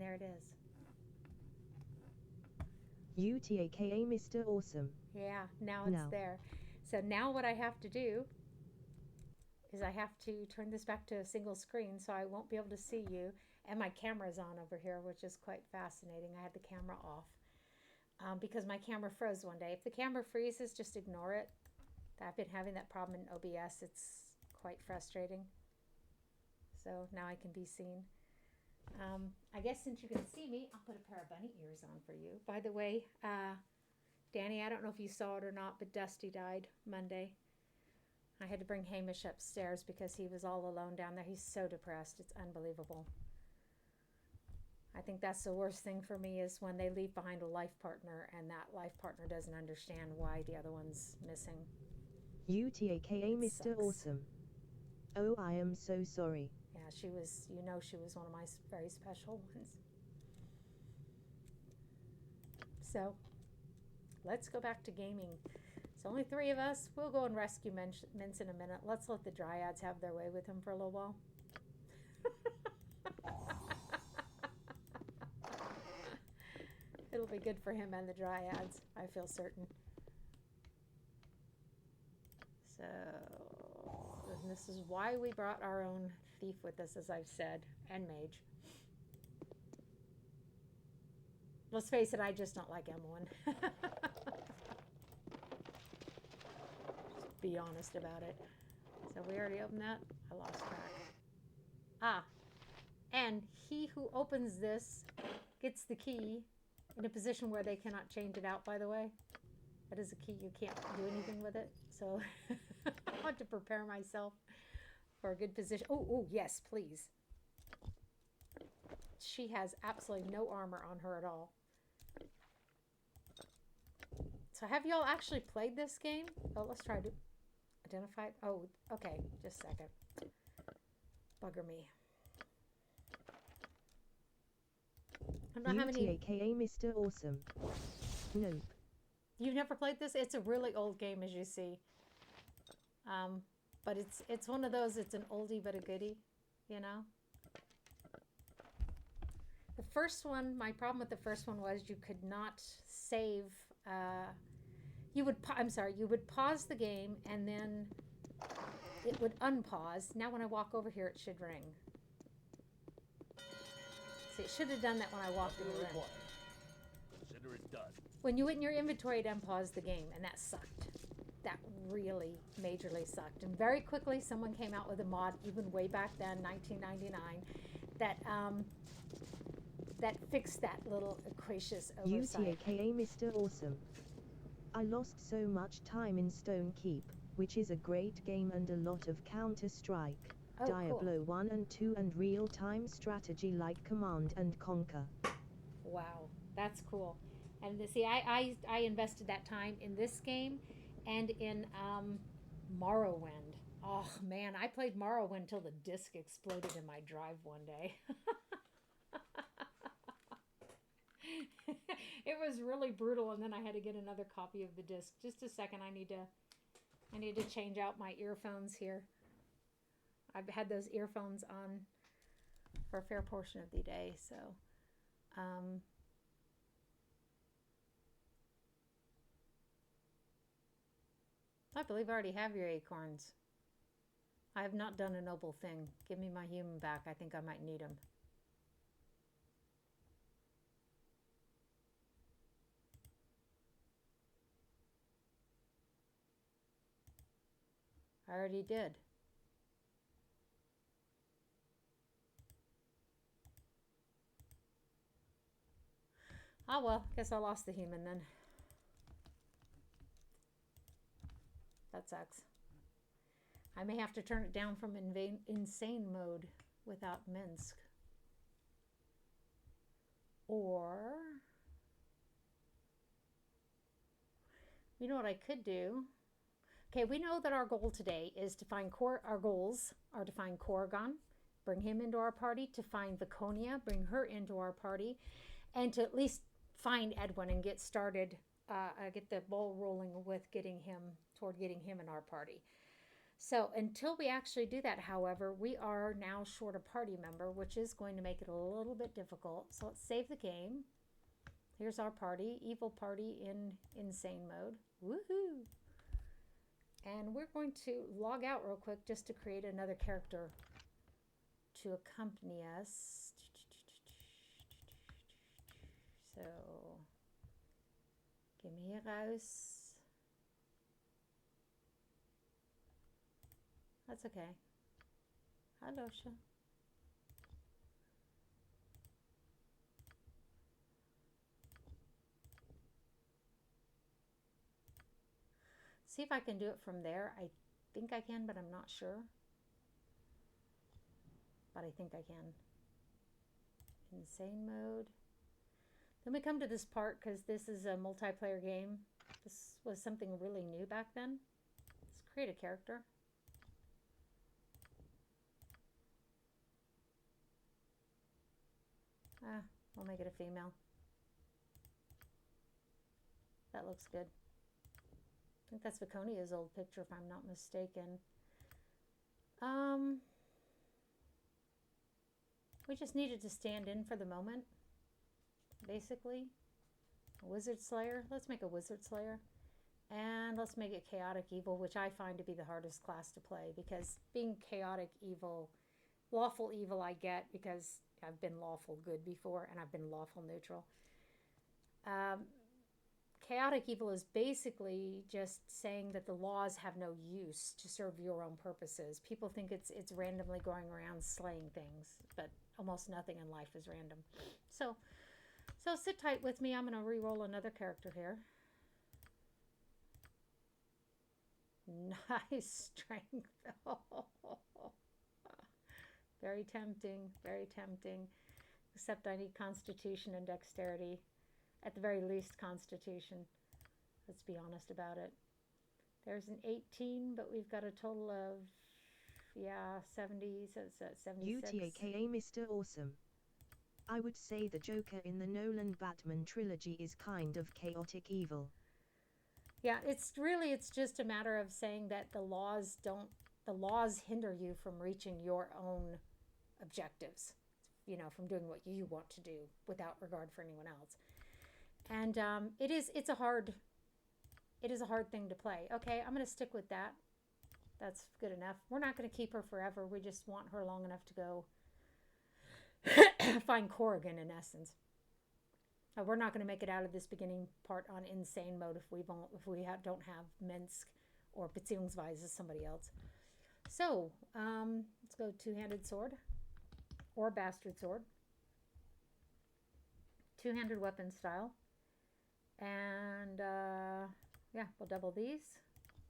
And there it is. UTAKA Mr. Awesome. Yeah, now it's there. So now what I have to do is I have to turn this back to a single screen so I won't be able to see you. And my camera's on over here, which is quite fascinating. I had the camera off because my camera froze one day. If the camera freezes, just ignore it. I've been having that problem in OBS. It's quite frustrating. So now I can be seen. I guess since you can see me, I'll put a pair of bunny ears on for you. By the way, Danny, I don't know if you saw it or not, but Dusty died Monday. I had to bring Hamish upstairs because he was all alone down there. He's so depressed. It's unbelievable. I think that's the worst thing for me is when they leave behind a life partner and that life partner doesn't understand why the other one's missing. UTAKA Mr. Awesome. Oh, I am so sorry. Yeah, she was one of my very special ones. So, let's go back to gaming. It's only 3 of us. We'll go and rescue Mince in a minute. Let's let the Dryads have their way with him for a little while. It'll be good for him and the Dryads, I feel certain. So, and this is why we brought our own thief with us, as I've said, and mage. Let's face it, I just don't like Emmeline. Just be honest about it. So we already opened that? I lost track. Ah, and he who opens this gets the key in a position where they cannot change it out, by the way. That is a key. You can't do anything with it. So I want to prepare myself for a good position. Oh, yes, please. She has absolutely no armor on her at all. So have y'all actually played this game? Oh, let's try to identify it. Oh, okay. Just a second. Bugger me. I don't know how many... UTAKA Mr. Awesome. Nope. You've never played this? It's a really old game, as you see. But it's one of those, it's an oldie but a goodie, you know? The first one, my problem with the first one was you could not save... you would pause the game and then it would unpause. Now when I walk over here, it should ring. See, it should have done that when I walked in the room. Consider it done. When you went in your inventory, it unpaused the game, and that sucked. That really majorly sucked. And very quickly, someone came out with a mod, even way back then, 1999, that fixed that little gracious oversight. UTAKA Mr. Awesome. I lost so much time in Stone Keep, which is a great game and a lot of Counter-Strike, Diablo cool. 1 and 2 and real-time strategy like Command and Conquer. Wow, that's cool. And see, I invested that time in this game and in Morrowind. Oh man, I played Morrowind till the disc exploded in my drive one day. It was really brutal, and then I had to get another copy of the disc. Just a second, I need to change out my earphones here. I've had those earphones on for a fair portion of the day, so I believe I already have your acorns. I have not done a noble thing. Give me my human back. I think I might need them. I already did. Oh well, guess I lost the human then. That sucks. I may have to turn it down from insane mode without Minsk. Or, you know what I could do? Okay, we know that our goal today is to find our goals are to find Corrigan, bring him into our party, to find Viconia, bring her into our party, and to at least find Edwin and get started, get the ball rolling with getting him in our party. So until we actually do that, however, we are now short a party member, which is going to make it a little bit difficult. So let's save the game. Here's our party, evil party in insane mode. Woohoo! And we're going to log out real quick just to create another character to accompany us. So, gehen wir hier raus. That's okay. Hallo, Scha. See if I can do it from there. I think I can, but I'm not sure. But I think I can. Insane mode. Then we come to this part because this is a multiplayer game. This was something really new back then. Let's create a character. We'll make it a female. That looks good. I think that's Viconia's old picture, if I'm not mistaken. We just needed to stand in for the moment, basically. A Wizard Slayer. Let's make a Wizard Slayer. And let's make it Chaotic Evil, which I find to be the hardest class to play, because being Chaotic Evil, Lawful Evil I get because I've been Lawful Good before, and I've been Lawful Neutral. Chaotic Evil is basically just saying that the laws have no use to serve your own purposes. People think it's randomly going around slaying things, but almost nothing in life is random. So sit tight with me. I'm going to re-roll another character here. Nice strength. Very tempting, very tempting. Except I need Constitution and Dexterity. At the very least, Constitution. Let's be honest about it. There's an 18, but we've got a total of, 70, so it's 76. UTAKA Mr. Awesome. I would say the Joker in the Nolan Batman trilogy is kind of chaotic evil. Yeah, it's just a matter of saying that the laws hinder you from reaching your own objectives, from doing what you want to do without regard for anyone else. And it's a hard thing to play. Okay, I'm going to stick with that. That's good enough. We're not going to keep her forever. We just want her long enough to go find Corrigan, in essence. We're not going to make it out of this beginning part on insane mode if we don't have Minsk or Beziehungsweise somebody else. So let's go two-handed sword or bastard sword. Two-handed weapon style. And we'll double these.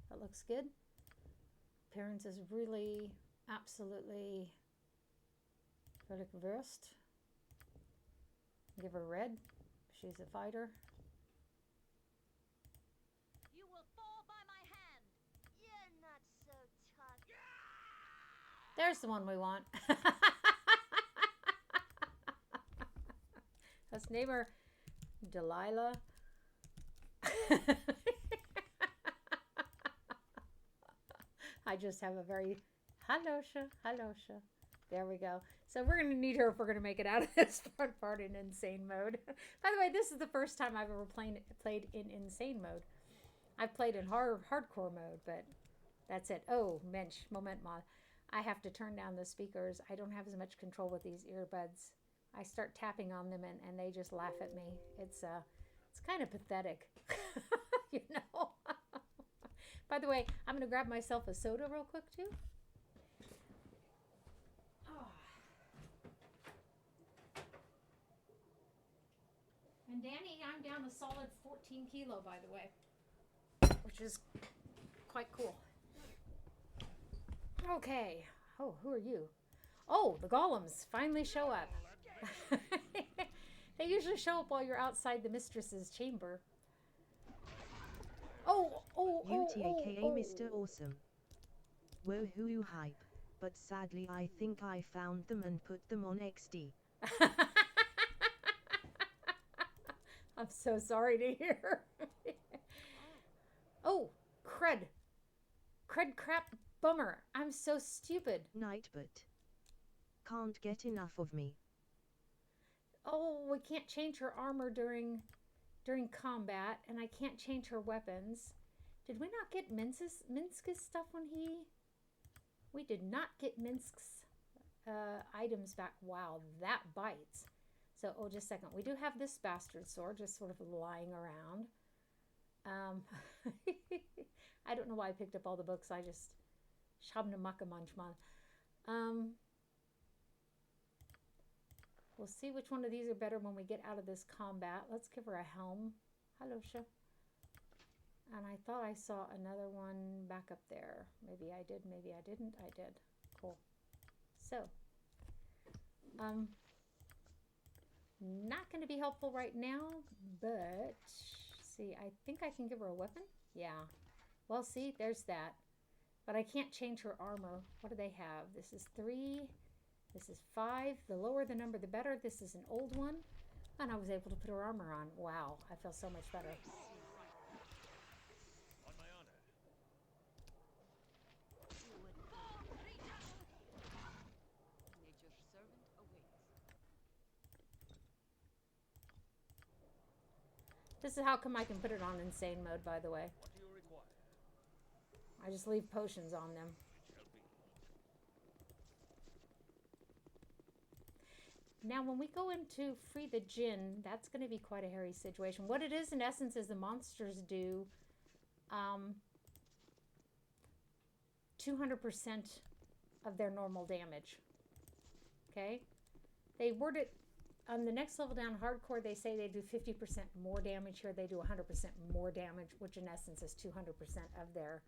That looks good. Appearance is really absolutely versed. Give her red. She's a fighter. You will fall by my hand. You're not so tough. There's the one we want. Let's name her Delilah. I just have a very Halosha. There we go. So we're going to need her if we're going to make it out of this front part in insane mode. By the way, this is the first time I've ever played in insane mode. I've played in hardcore mode, but that's it. Oh, Mensch, Moment mal. I have to turn down the speakers. I don't have as much control with these earbuds. I start tapping on them and they just laugh at me. It's kind of pathetic, By the way, I'm going to grab myself a soda real quick too. And Danny, I'm down a solid 14 kilo, by the way, which is quite cool. Okay. Oh, who are you? Oh, the golems finally show up. They usually show up while you're outside the mistress's chamber. UTAKA Mr. Awesome. Woohoo hype. But sadly I think I found them and put them on XD. I'm so sorry to hear. Oh, crud. Crud crap bummer. I'm so stupid. Nightbot. Can't get enough of me. Oh, we can't change her armor during combat, and I can't change her weapons. Did we not get Minsk's stuff when he... We did not get Minsk's items back. Wow, that bites. So, oh, just a second. We do have this bastard sword just sort of lying around. I don't know why I picked up all the books. I just... Schabnemaka manchmal. We'll see which one of these are better when we get out of this combat. Let's give her a helm. Hello, Sha. And I thought I saw another one back up there. Maybe I did, maybe I didn't. I did. Cool. So, not going to be helpful right now, but see, I think I can give her a weapon. Yeah. Well, see, there's that. But I can't change her armor. What do they have? This is 3. This is 5. The lower the number, the better. This is an old one. And I was able to put her armor on. Wow, I feel so much better. On my honor. Nature's servant awaits. This is how come I can put it on insane mode, by the way. What do you require? I just leave potions on them. It shall be. Now, when we go into Free the Djinn, that's going to be quite a hairy situation. What it is, in essence, is the monsters do 200% of their normal damage. Okay? They word it on the next level down, hardcore, they say they do 50% more damage. Here they do 100% more damage, which in essence is 200% of their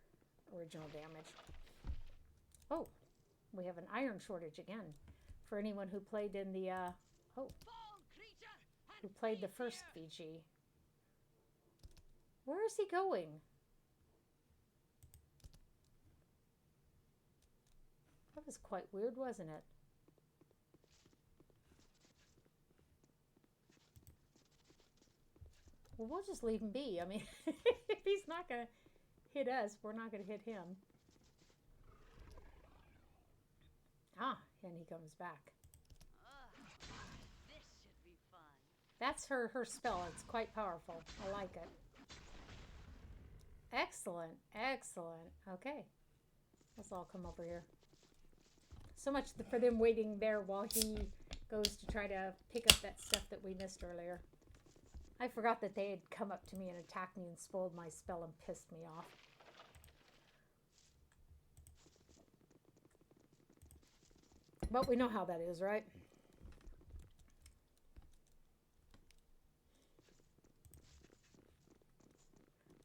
original damage. Oh, we have an iron shortage again. For anyone who played in the, who played the first VG. Where is he going? That was quite weird, wasn't it? Well, we'll just leave him be. I mean, if he's not going to hit us, we're not going to hit him. Ah, and he comes back. This should be fun. That's her spell. It's quite powerful. I like it. Excellent. Excellent. Okay. Let's all come over here. So much for them waiting there while he goes to try to pick up that stuff that we missed earlier. I forgot that they had come up to me and attacked me and spoiled my spell and pissed me off. But we know how that is, right?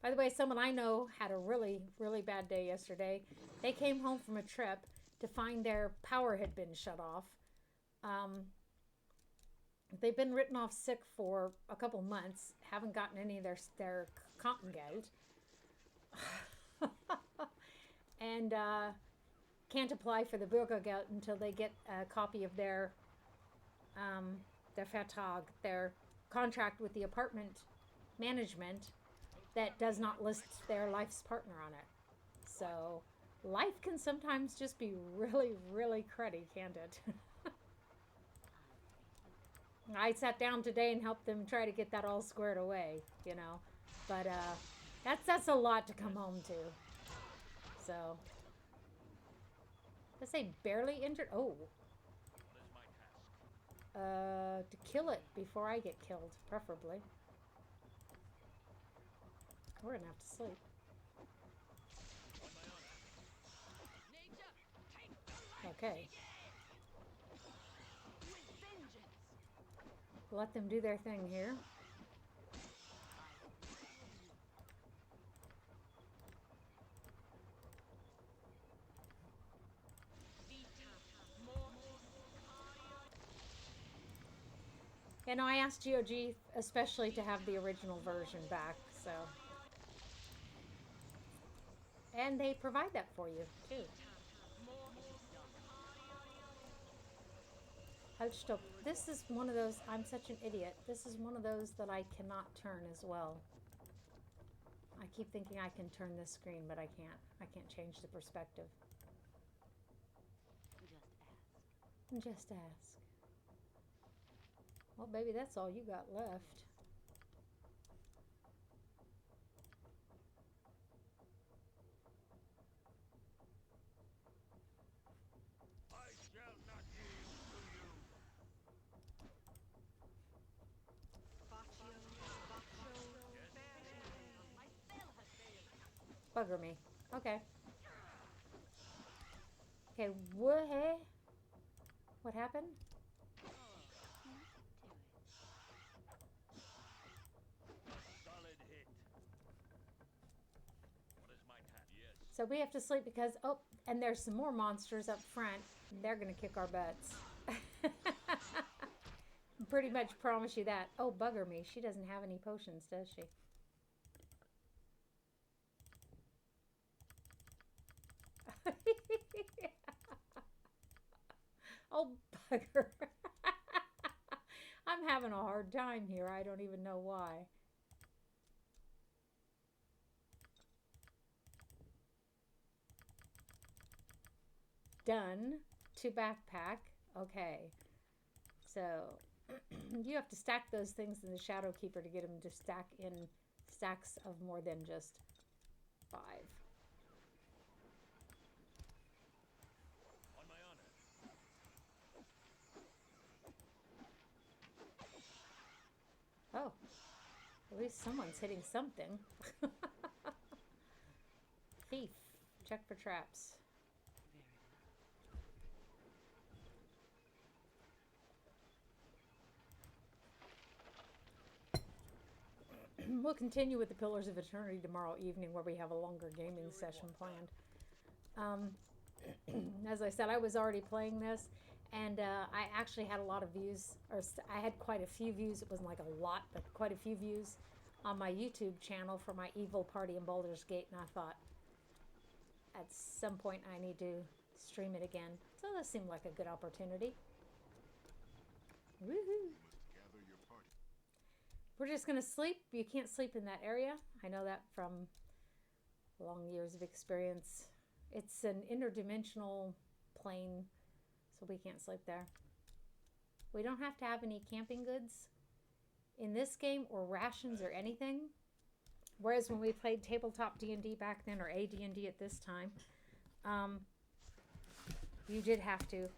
By the way, someone I know had a really, really bad day yesterday. They came home from a trip to find their power had been shut off. They've been written off sick for a couple months. Haven't gotten any of their Krankengeld. And can't apply for the Bürgergeld until they get a copy of their Vertrag, their contract with the apartment management that does not list their life's partner on it. So life can sometimes just be really, really cruddy, can't it? I sat down today and helped them try to get that all squared away, you know. But that's a lot to come home to. So let's say barely injured. Oh. What is my task? To kill it before I get killed, preferably. We're gonna have to sleep. On my honor. Nature, take the light. Okay. With vengeance. Let them do their thing here. And I asked GOG especially to have the original version back, so. And they provide that for you, too. Halt, stop. This is one of those, I'm such an idiot. This is one of those that I cannot turn as well. I keep thinking I can turn this screen, but I can't. I can't change the perspective. Just ask. Well, baby, that's all you got left. I shall not yield to you. Bugger me. Okay. Okay, what? What happened? Solid hit. What is my task? Yes. So we have to sleep because, oh, and there's some more monsters up front. They're going to kick our butts. Pretty much promise you that. Oh, bugger me. She doesn't have any potions, does she? Oh, bugger. I'm having a hard time here. I don't even know why. Done. To backpack. Okay. So you have to stack those things in the Shadow Keeper to get them to stack in stacks of more than just 5. On my honor. Oh, at least someone's hitting something. Thief. Check for traps. We'll continue with the Pillars of Eternity tomorrow evening, where we have a longer gaming session planned. As I said, I was already playing this, and I actually had a lot of views, or I had quite a few views. It wasn't like a lot, but quite a few views on my YouTube channel for my evil party in Baldur's Gate, and I thought at some point I need to stream it again. So this seemed like a good opportunity. Woohoo! We're just going to sleep. You can't sleep in that area. I know that from long years of experience. It's an interdimensional plane, so we can't sleep there. We don't have to have any camping goods in this game or rations or anything. Whereas when we played tabletop D&D back then, or AD&D at this time, you did have to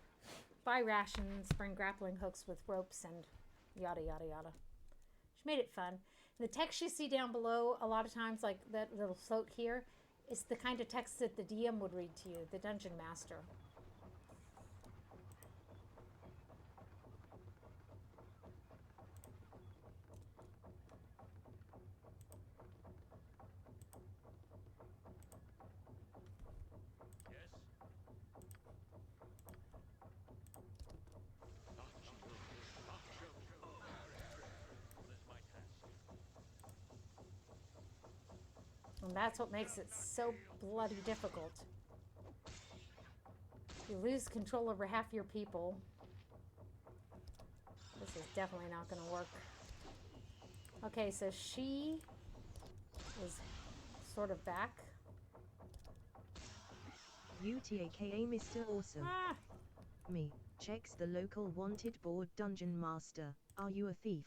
buy rations, bring grappling hooks with ropes, and yada, yada, yada. Which made it fun. The text you see down below, a lot of times, like that little float here, is the kind of text that the DM would read to you, the Dungeon Master. Yes. What is my task? And that's what makes it so bloody difficult. You lose control over half your people. This is definitely not going to work. Okay, so she is sort of back. UTAKA Mr. Awesome. Ah! Me. Checks the local wanted board Dungeon Master. Are you a thief?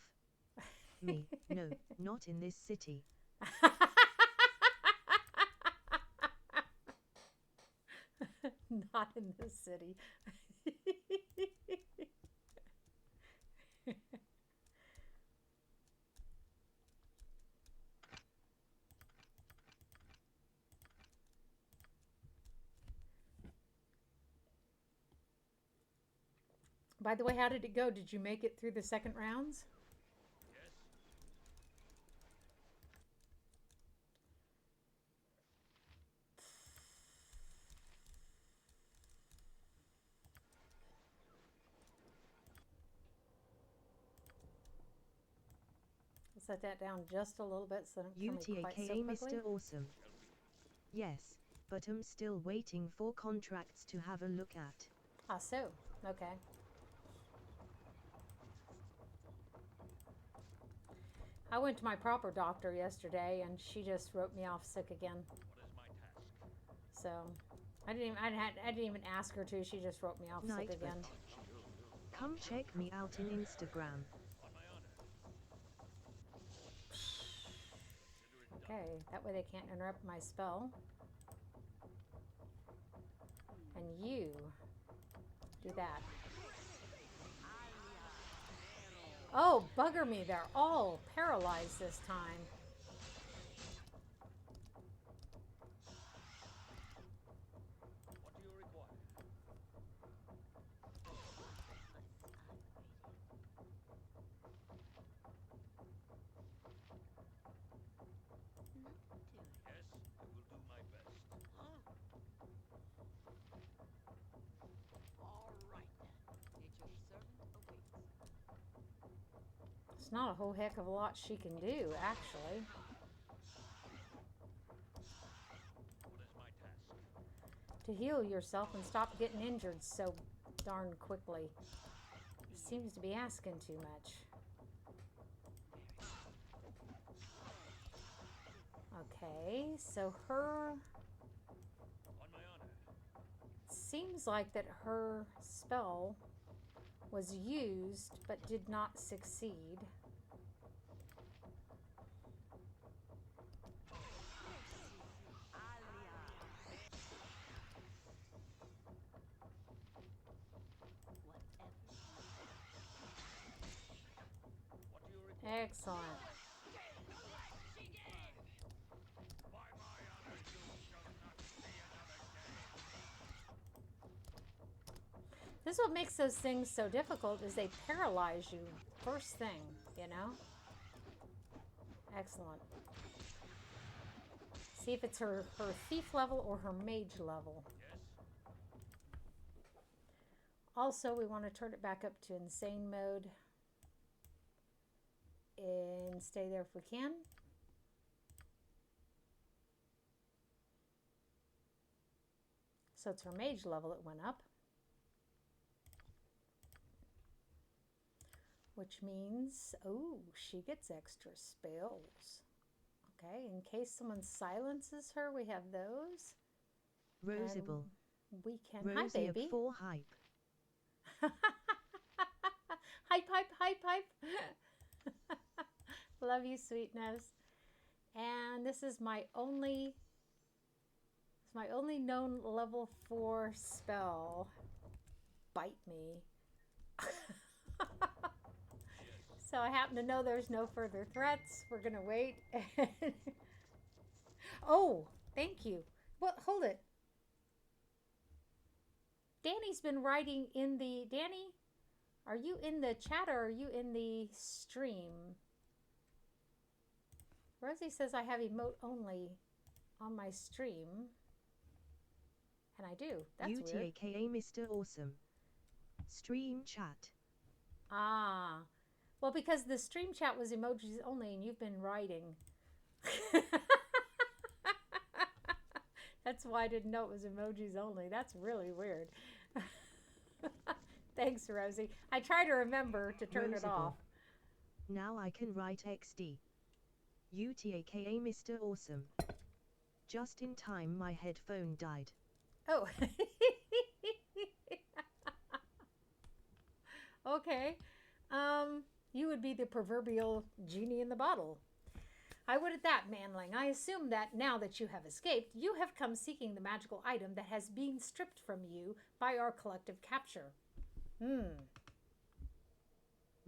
Me. No, not in this city. Not in this city. By the way, how did it go? Did you make it through the second rounds? Yes. Set that down just a little bit so it don't kill me quite so UTAKA quickly. Mr. Awesome. Yes, but I'm still waiting for contracts to have a look at. Ah, so. Okay. I went to my proper doctor yesterday, and she just wrote me off sick again. What is my task? So I didn't even ask her to. She just wrote me off sick again. Come check me out in Instagram. On my honor. Consider it done. Okay, that way they can't interrupt my spell. And you do that. Oh, bugger me, they're all paralyzed this time. What do you require? Yes, I will do my best. All right then. At your servant awaits. It's not a whole heck of a lot she can do, actually. What is my task? To heal yourself and stop getting injured so darn quickly. Seems to be asking too much. Okay, so her... On my honor. Seems like that her spell was used but did not succeed. What do you require? Excellent. By my honor, you shall not see another day. This is what makes those things so difficult is they paralyze you first thing, you know? Excellent. See if it's her thief level or her mage level. Yes? Also, we want to turn it back up to insane mode. And stay there if we can. So it's her mage level that went up. Which means, oh, she gets extra spells. Okay, in case someone silences her, we have those. Rosible. We can. Rosie Hi, baby. of 4 hype. Hype, hype, hype, hype. Love you, sweetness. And this is my only known level 4 spell. Bite me. So I happen to know there's no further threats. We're gonna wait. Oh, thank you. Well, hold it. Danny's been writing in the... Danny, are you in the chat or are you in the stream? Rosie says I have emote only on my stream. And I do. That's weird. UTAKA Mr. Awesome. Stream chat. Ah. Well, because the stream chat was emojis only and you've been writing. That's why I didn't know it was emojis only. That's really weird. Thanks, Rosie. I try to remember to turn it Rosible. off. Now I can write XD. UTAKA Mr. Awesome. Just in time my headphone died. Oh. Okay. You would be the proverbial genie in the bottle. I would at that, manling. I assume that now that you have escaped, you have come seeking the magical item that has been stripped from you by our collective capture.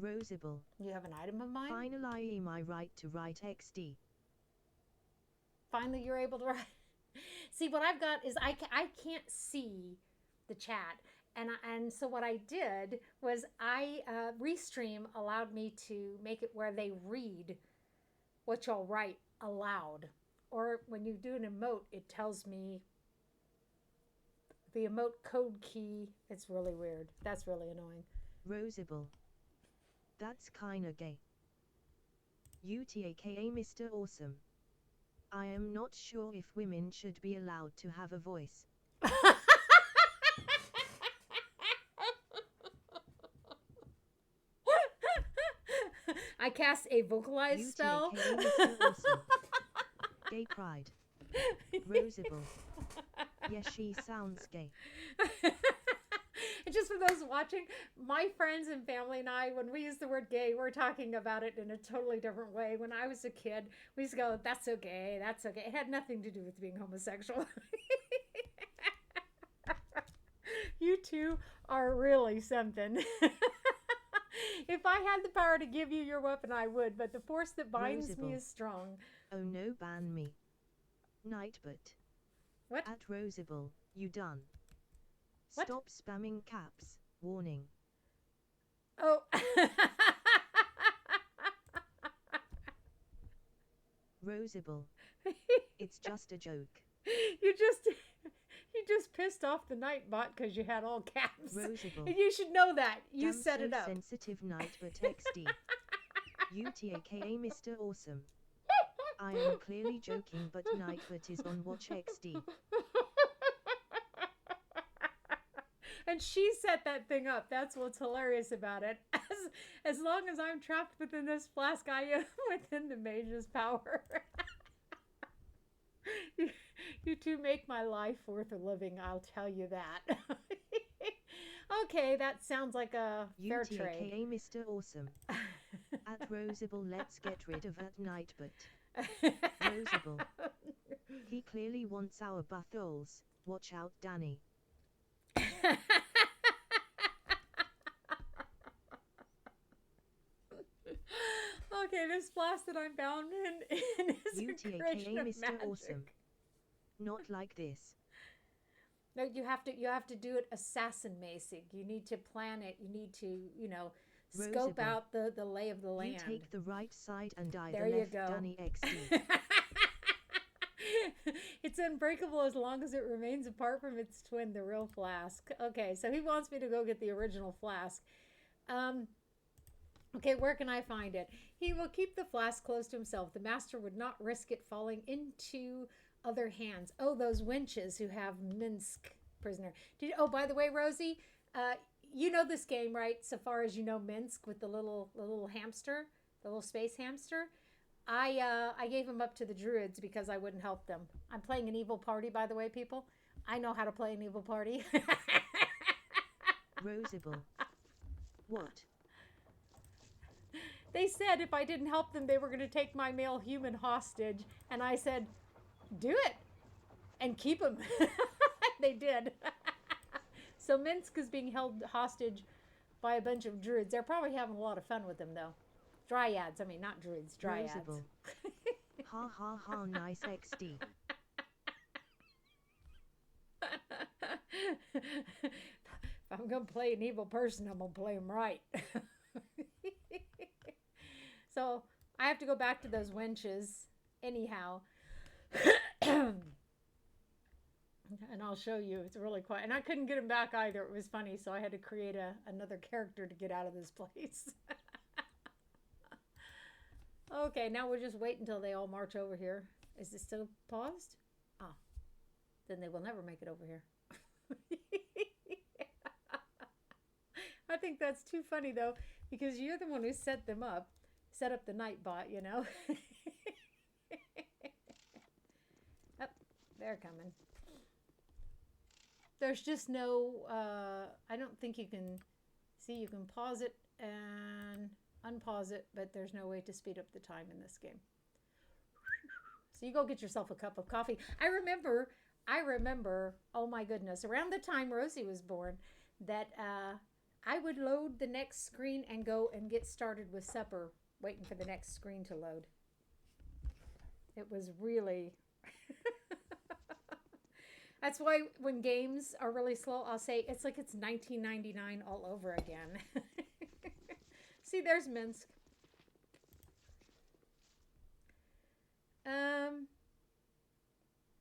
Rosible. You have an item of mine? Finally my right to write XD. Finally you're able to write. See, what I've got is I can't see the chat. And so what I did was Restream allowed me to make it where they read what y'all write aloud. Or when you do an emote, it tells me the emote code key. It's really weird. That's really annoying. Rosible. That's kinda gay. UTAKA Mr. Awesome. I am not sure if women should be allowed to have a voice. I cast a vocalized spell. UTAKA Mr. Awesome. Gay pride. Rosible. Yes, she sounds gay. It just for those watching, my friends and family and I, when we use the word gay, we're talking about it in a totally different way. When I was a kid, we used to go, that's so gay, that's so gay. It had nothing to do with being homosexual. You two are really something. If I had the power to give you your weapon, I would, but the force that binds me Rosible. is strong. Oh no, ban me. Nightbot. What? At Rosible, you done. What? Stop spamming caps. Warning. Oh. Rosible. It's just a joke. You just pissed off the Nightbot because you had all caps. Rosible. And you should know that. You Damn set so it up. sensitive Nightbot XD. UTAKA Mr. Awesome. I am clearly joking, but Nightbot is on watch XD. And she set that thing up. That's what's hilarious about it. As long as I'm trapped within this flask, I am within the mage's power. You two make my life worth a living, I'll tell you that. Okay, that sounds like a fair trade. UTAKA Mr. Awesome. At Rosible, let's get rid of at Nightbot. Rosible. He clearly wants our buttholes. Watch out, Danny. Okay, this flask that I'm bound in is a creation UTAKA of Mr. magic. Awesome. Not like this. No, you have to do it assassin macing. You need to plan it. You need to, scope Rosible. out the lay of the land. You take the right side and I There the you left, go. Danny XD. It's unbreakable as long as it remains apart from its twin, the real flask. Okay, so he wants me to go get the original flask. Okay, where can I find it? He will keep the flask close to himself. The master would not risk it falling into other hands. Oh, those wenches who have Minsk prisoner. Oh, by the way, Rosie, you know this game, right? So far as you know Minsk with the little hamster, the little space hamster. I gave him up to the druids because I wouldn't help them. I'm playing an evil party, by the way, people. I know how to play an evil party. Rosible. What? They said if I didn't help them, they were going to take my male human hostage. And I said, do it and keep him. They did. So Minsk is being held hostage by a bunch of druids. They're probably having a lot of fun with them, though. Dryads. I mean, not druids. Dryads. Rosible. Ha ha ha, nice XD. If I'm going to play an evil person, I'm going to play him right. So I have to go back to those wenches anyhow. And I'll show you. It's really quiet. And I couldn't get him back either. It was funny. So I had to create another character to get out of this place. Okay, now we'll just wait until they all march over here. Is it still paused? Ah, then they will never make it over here. I think that's too funny, though, because you're the one who set them up. Set up the Nightbot, you know. Oh, they're coming. There's just no, I don't think you can, see, you can pause it and unpause it, but there's no way to speed up the time in this game. So you go get yourself a cup of coffee. I remember, oh my goodness, around the time Rosie was born, that I would load the next screen and go and get started with supper, waiting for the next screen to load. It was really... That's why when games are really slow, I'll say it's like it's 1999 all over again. See, there's Minsk.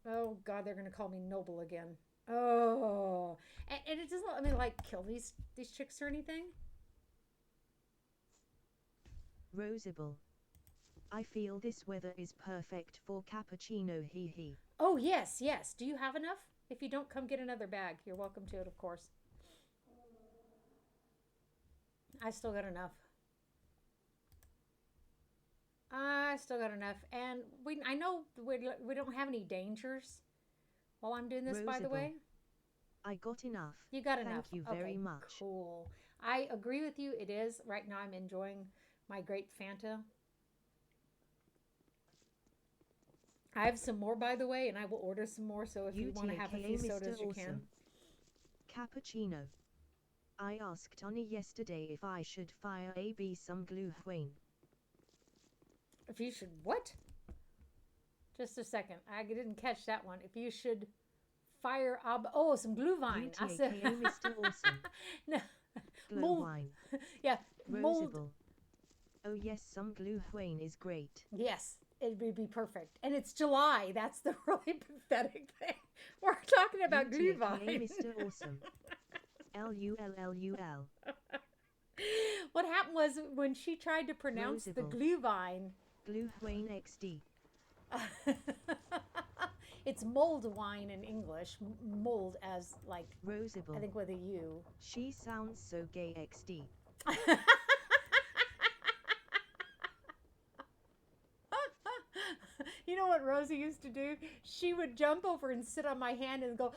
Oh, God, they're going to call me noble again. Oh. And it doesn't let me, like, kill these chicks or anything. Rosible. I feel this weather is perfect for cappuccino, hee hee. Oh, yes, yes. Do you have enough? If you don't, come get another bag. You're welcome to it, of course. I still got enough. I still got enough. And I know we don't have any dangers while I'm doing this, by the way. I got enough. You got enough. Thank you Okay, very much. cool. I agree with you. It is. Right now I'm enjoying my grape Fanta. I have some more, by the way, and I will order some more. So if you want to have a few sodas, you can. Cappuccino. I asked Tony yesterday if I should fire AB some glühwein. If you should what? Just a second. I didn't catch that one. If you should fire some glühwein. I said Mr. Awesome. no. Glühwein. Yeah, mold. Rosable. Oh yes, some glühwein is great. Yes, it would be perfect. And it's July. That's the really pathetic thing. We're talking about glühwein. Mr. Awesome. LULLUL. What happened was when she tried to pronounce the glühwein. Glühwein XD. It's mulled wine in English. Mulled as like Rosable. I think with a U. She sounds so gay XD. You know what Rosie used to do? She would jump over and sit on my hand and go,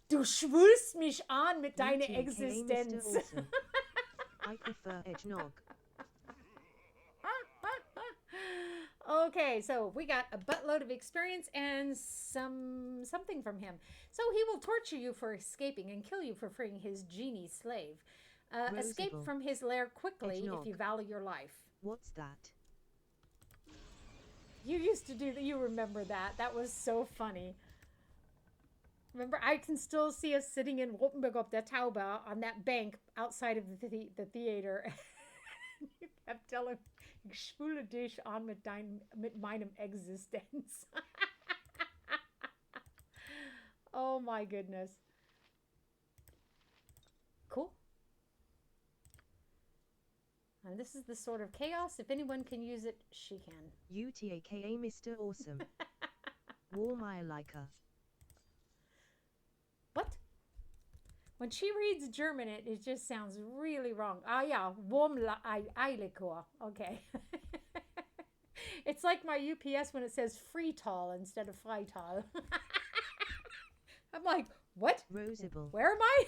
du schwulst mich an mit deiner Existenz. I prefer eggnog. Okay, so we got a buttload of experience and something from him. So he will torture you for escaping and kill you for freeing his genie slave. Escape from his lair quickly if you value your life. What's that? You used to do that. You remember that. That was so funny. Remember, I can still see us sitting in Rotenburg op der Taube on that bank outside of the theater. You kept telling, ich spule dich an mit meinem Existenz. Oh my goodness. Cool. And this is the sort of chaos. If anyone can use it, she can. UTAKA Mr. Awesome. Warmeier. What? When she reads German, it just sounds really wrong. Ah, yeah. Warmeilikor. Okay. It's like my UPS when it says Freetal instead of Freital. I'm like, what? Rosable. Where am I?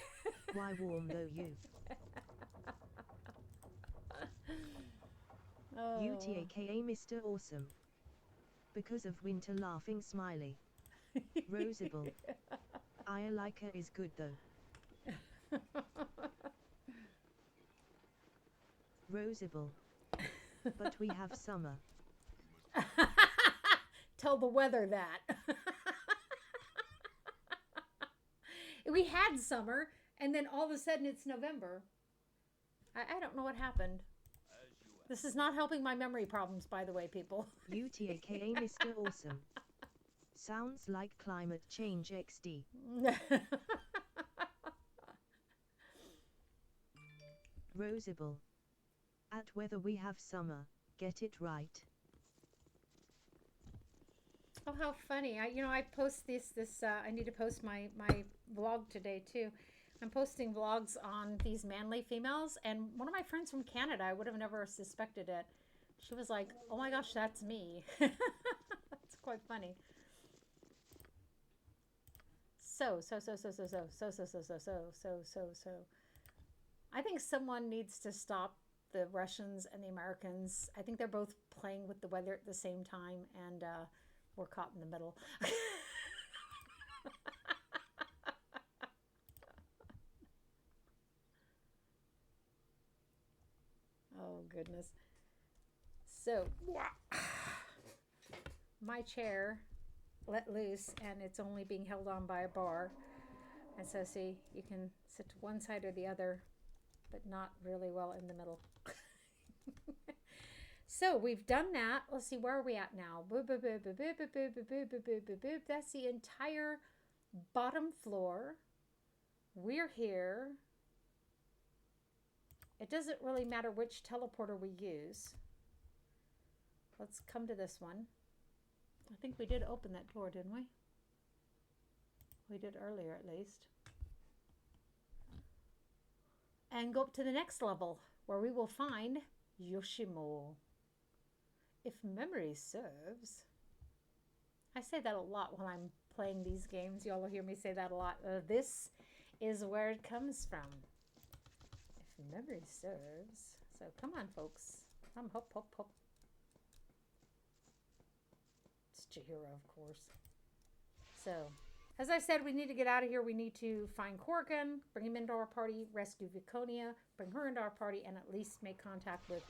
Why warm though you? Oh. UTAKA Mr. Awesome. Because of winter laughing smiley. Rosable. Eierliker is good though. Rosable. But we have summer. Tell the weather that. We had summer, and then all of a sudden it's November. I don't know what happened. This is not helping my memory problems, by the way, people. UTAKA Mr. Awesome. Sounds like climate change XD. Rosable. At whether we have summer, get it right. Oh, how funny. I post I need to post my vlog today too. I'm posting vlogs on these manly females, and one of my friends from Canada, I would have never suspected it. She was like, oh my gosh, that's me. That's quite funny. So. I think someone needs to stop the Russians and the Americans. I think they're both playing with the weather at the same time, and we're caught in the middle. Oh, goodness. So, my chair let loose, and it's only being held on by a bar. And so, see, you can sit to one side or the other, but not really well in the middle. So, we've done that. Let's see, where are we at now? That's the entire bottom floor. We're here. It doesn't really matter which teleporter we use. Let's come to this one. I think we did open that door, didn't we? We did earlier, at least. And go up to the next level, where we will find Yoshimo. If memory serves. I say that a lot when I'm playing these games. Y'all will hear me say that a lot. This is where it comes from, if memory serves. So come on, folks. Come, hop, hop, hop. It's Chihiro, of course. So, as I said, we need to get out of here. We need to find Corgan, bring him into our party, rescue Viconia, bring her into our party, and at least make contact with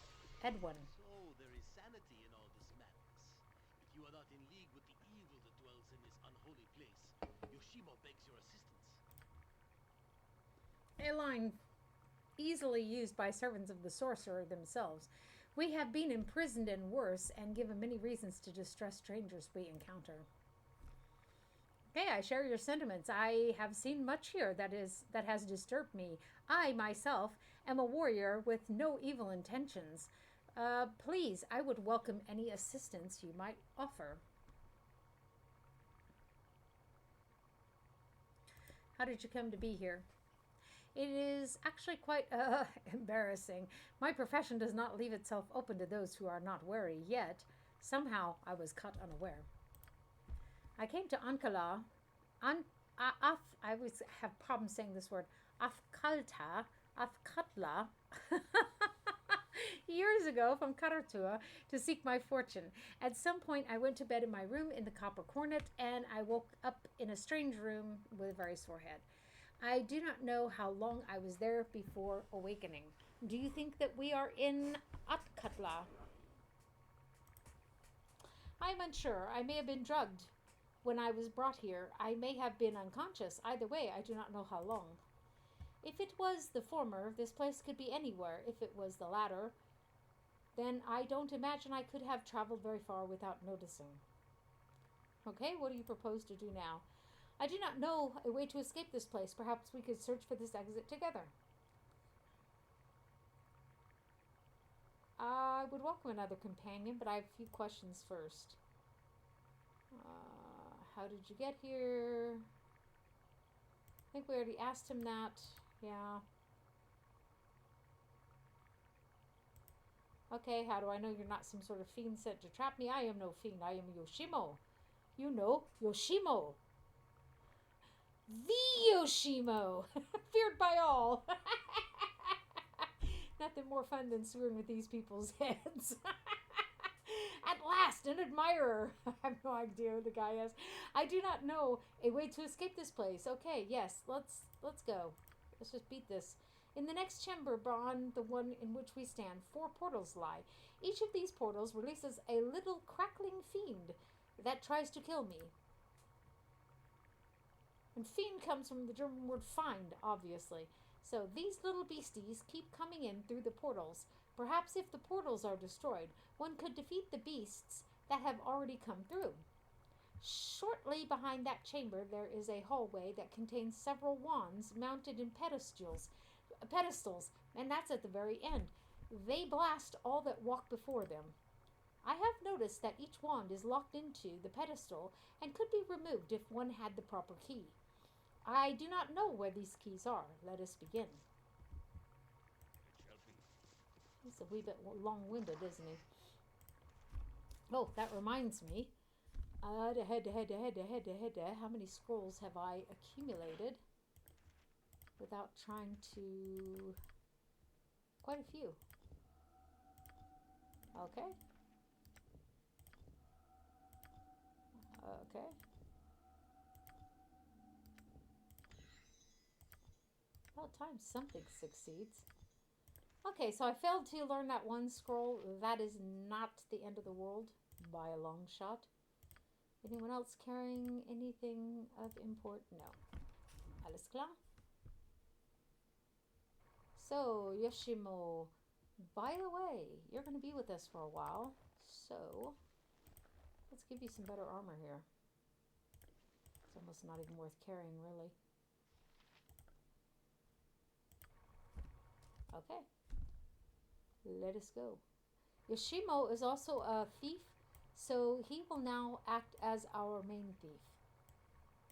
Edwin. So there is sanity in all this madness. If you are not in league with the evil that dwells in this unholy place, Yoshimo begs your assistance. A line easily used by servants of the sorcerer themselves. We have been imprisoned and worse, and given many reasons to distress strangers we encounter. Okay, I share your sentiments. I have seen much here that has disturbed me. I myself am a warrior with no evil intentions. Please, I would welcome any assistance you might offer. How did you come to be here? It is actually quite embarrassing. My profession does not leave itself open to those who are not wary, yet somehow I was caught unaware. I came to Ankala. I always have problems saying this word. Afkatla. Years ago from Karatua to seek my fortune. At some point, I went to bed in my room in the Copper Cornet, and I woke up in a strange room with a very sore head. I do not know how long I was there before awakening. Do you think that we are in Atkatla? I am unsure. I may have been drugged when I was brought here. I may have been unconscious. Either way, I do not know how long. If it was the former, this place could be anywhere. If it was the latter, then I don't imagine I could have traveled very far without noticing. Okay, what do you propose to do now? I do not know a way to escape this place. Perhaps we could search for this exit together. I would welcome another companion, but I have a few questions first. How did you get here? I think we already asked him that. Yeah. Okay, how do I know you're not some sort of fiend sent to trap me? I am no fiend. I am Yoshimo. You know, Yoshimo. The Yoshimo. Feared by all. Nothing more fun than screwing with these people's heads. At last, an admirer. I have no idea who the guy is. I do not know a way to escape this place. Okay, yes, let's go. Let's just beat this. In the next chamber beyond the one in which we stand, 4 portals lie. Each of these portals releases a little crackling fiend that tries to kill me. And fiend comes from the German word find, obviously. So these little beasties keep coming in through the portals. Perhaps if the portals are destroyed, one could defeat the beasts that have already come through. Shortly behind that chamber, there is a hallway that contains several wands mounted in pedestals, and that's at the very end. They blast all that walk before them. I have noticed that each wand is locked into the pedestal and could be removed if one had the proper key. I do not know where these keys are. Let us begin. It shall be. He's a wee bit long-winded, isn't he? Oh, that reminds me. How many scrolls have I accumulated without trying to... Quite a few. Okay. Okay. About time something succeeds. Okay, so I failed to learn that one scroll. That is not the end of the world by a long shot. Anyone else carrying anything of import? No. Alles klar? So, Yoshimo, by the way, you're going to be with us for a while. So, let's give you some better armor here. It's almost not even worth carrying, really. Okay. Let us go. Yoshimo is also a thief, so he will now act as our main thief.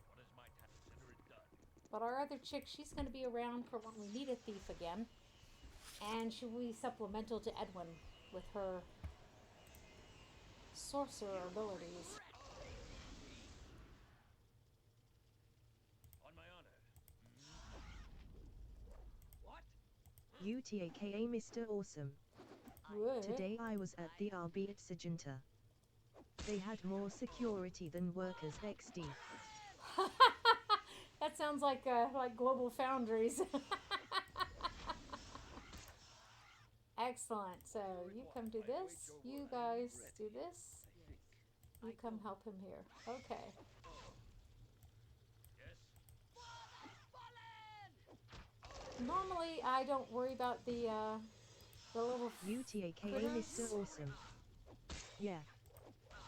What is my task? Consider it done. But our other chick, she's going to be around for when we need a thief again. And she will be supplemental to Edwin with her sorcerer abilities. On my honor. UTAKA Mr. Awesome. What? Today I was at the RB at Sagenta. They had more security than Workers XD. That sounds like Global Foundries. Excellent. So you come do this. You guys do this. You come help him here. Okay. Normally, I don't worry about the little UTAKA critters. Mr. Awesome. Yeah.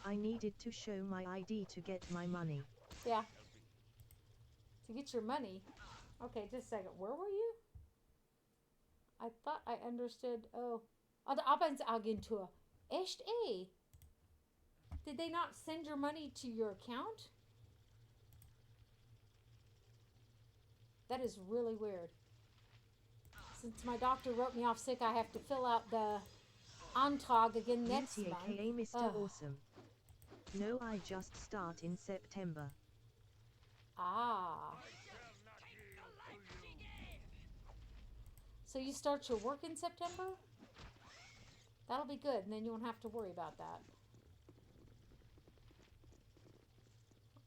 I needed to show my ID to get my money. Yeah. To get your money. Okay, just a second. Where were you? I thought I understood. Oh. De Arbeitsagentur. Echt eh? Did they not send your money to your account? That is really weird. Since my doctor wrote me off sick, I have to fill out the Antrag again next month. UTAKA Mr. Awesome. No, I just start in September. Ah. So you start your work in September? That'll be good, and then you won't have to worry about that.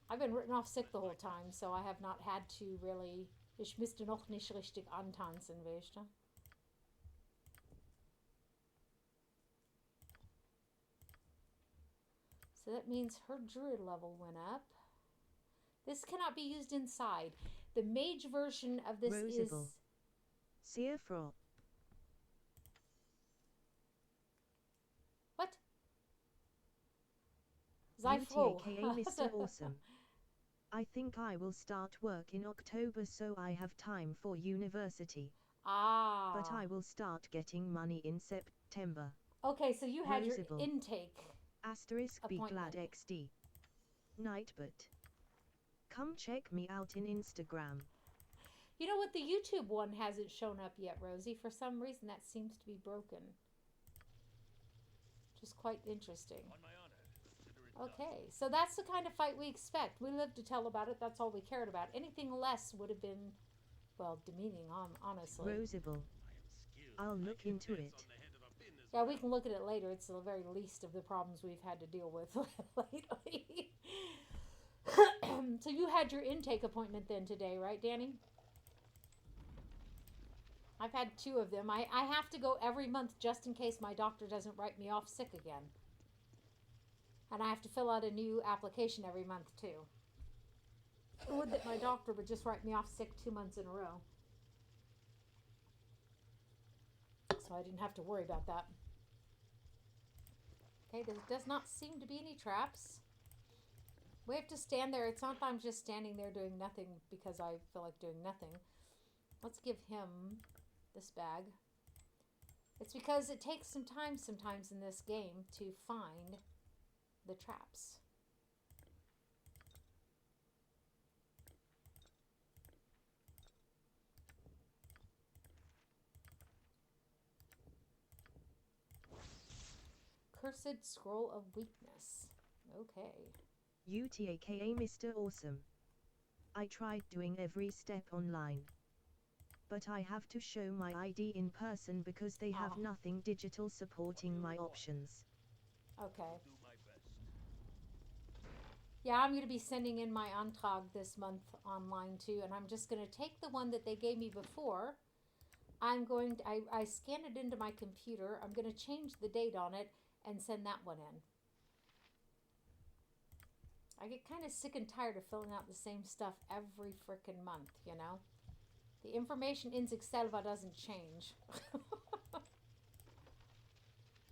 I've been written off sick the whole time, so I have not had to really... Ich müsste noch nicht richtig antanzen, weißt du? So that means her druid level went up. This cannot be used inside. The mage version of this Rosable. is... Seafro. What? Zyfro. UTAKA Mr. Awesome. I think I will start work in October so I have time for university. Ah. But I will start getting money in September. Okay, so you had Rosable. your intake. Asterisk be Appointment. glad XD. Nightbot. Come check me out in Instagram. You know what? The YouTube one hasn't shown up yet, Rosie. For some reason, that seems to be broken. Which is quite interesting. On my honor, consider it done. Okay, so that's the kind of fight we expect. We lived to tell about it. That's all we cared about. Anything less would have been, well, demeaning, honestly. Rosable. I'll look into it. Yeah, we can look at it later. It's the very least of the problems we've had to deal with lately. So you had your intake appointment then today, right, Danny? I've had 2 of them. I have to go every month just in case my doctor doesn't write me off sick again. And I have to fill out a new application every month, too. I would that my doctor would just write me off sick 2 months in a row. So I didn't have to worry about that. Okay, there does not seem to be any traps. We have to stand there. It's not that I'm just standing there doing nothing because I feel like doing nothing. Let's give him this bag. It's because it takes some time sometimes in this game to find the traps. Cursed Scroll of Weakness. Okay. UTAKA Mr. Awesome. I tried doing every step online. But I have to show my ID in person because they have nothing digital supporting my options. Okay. Do my best. Yeah, I'm going to be sending in my Antrag this month online too, and I'm just going to take the one that they gave me before. I'm going to, I scan it into my computer. I'm going to change the date on it and send that one in. I get kind of sick and tired of filling out the same stuff every frickin' month, you know? The information in Excelva doesn't change.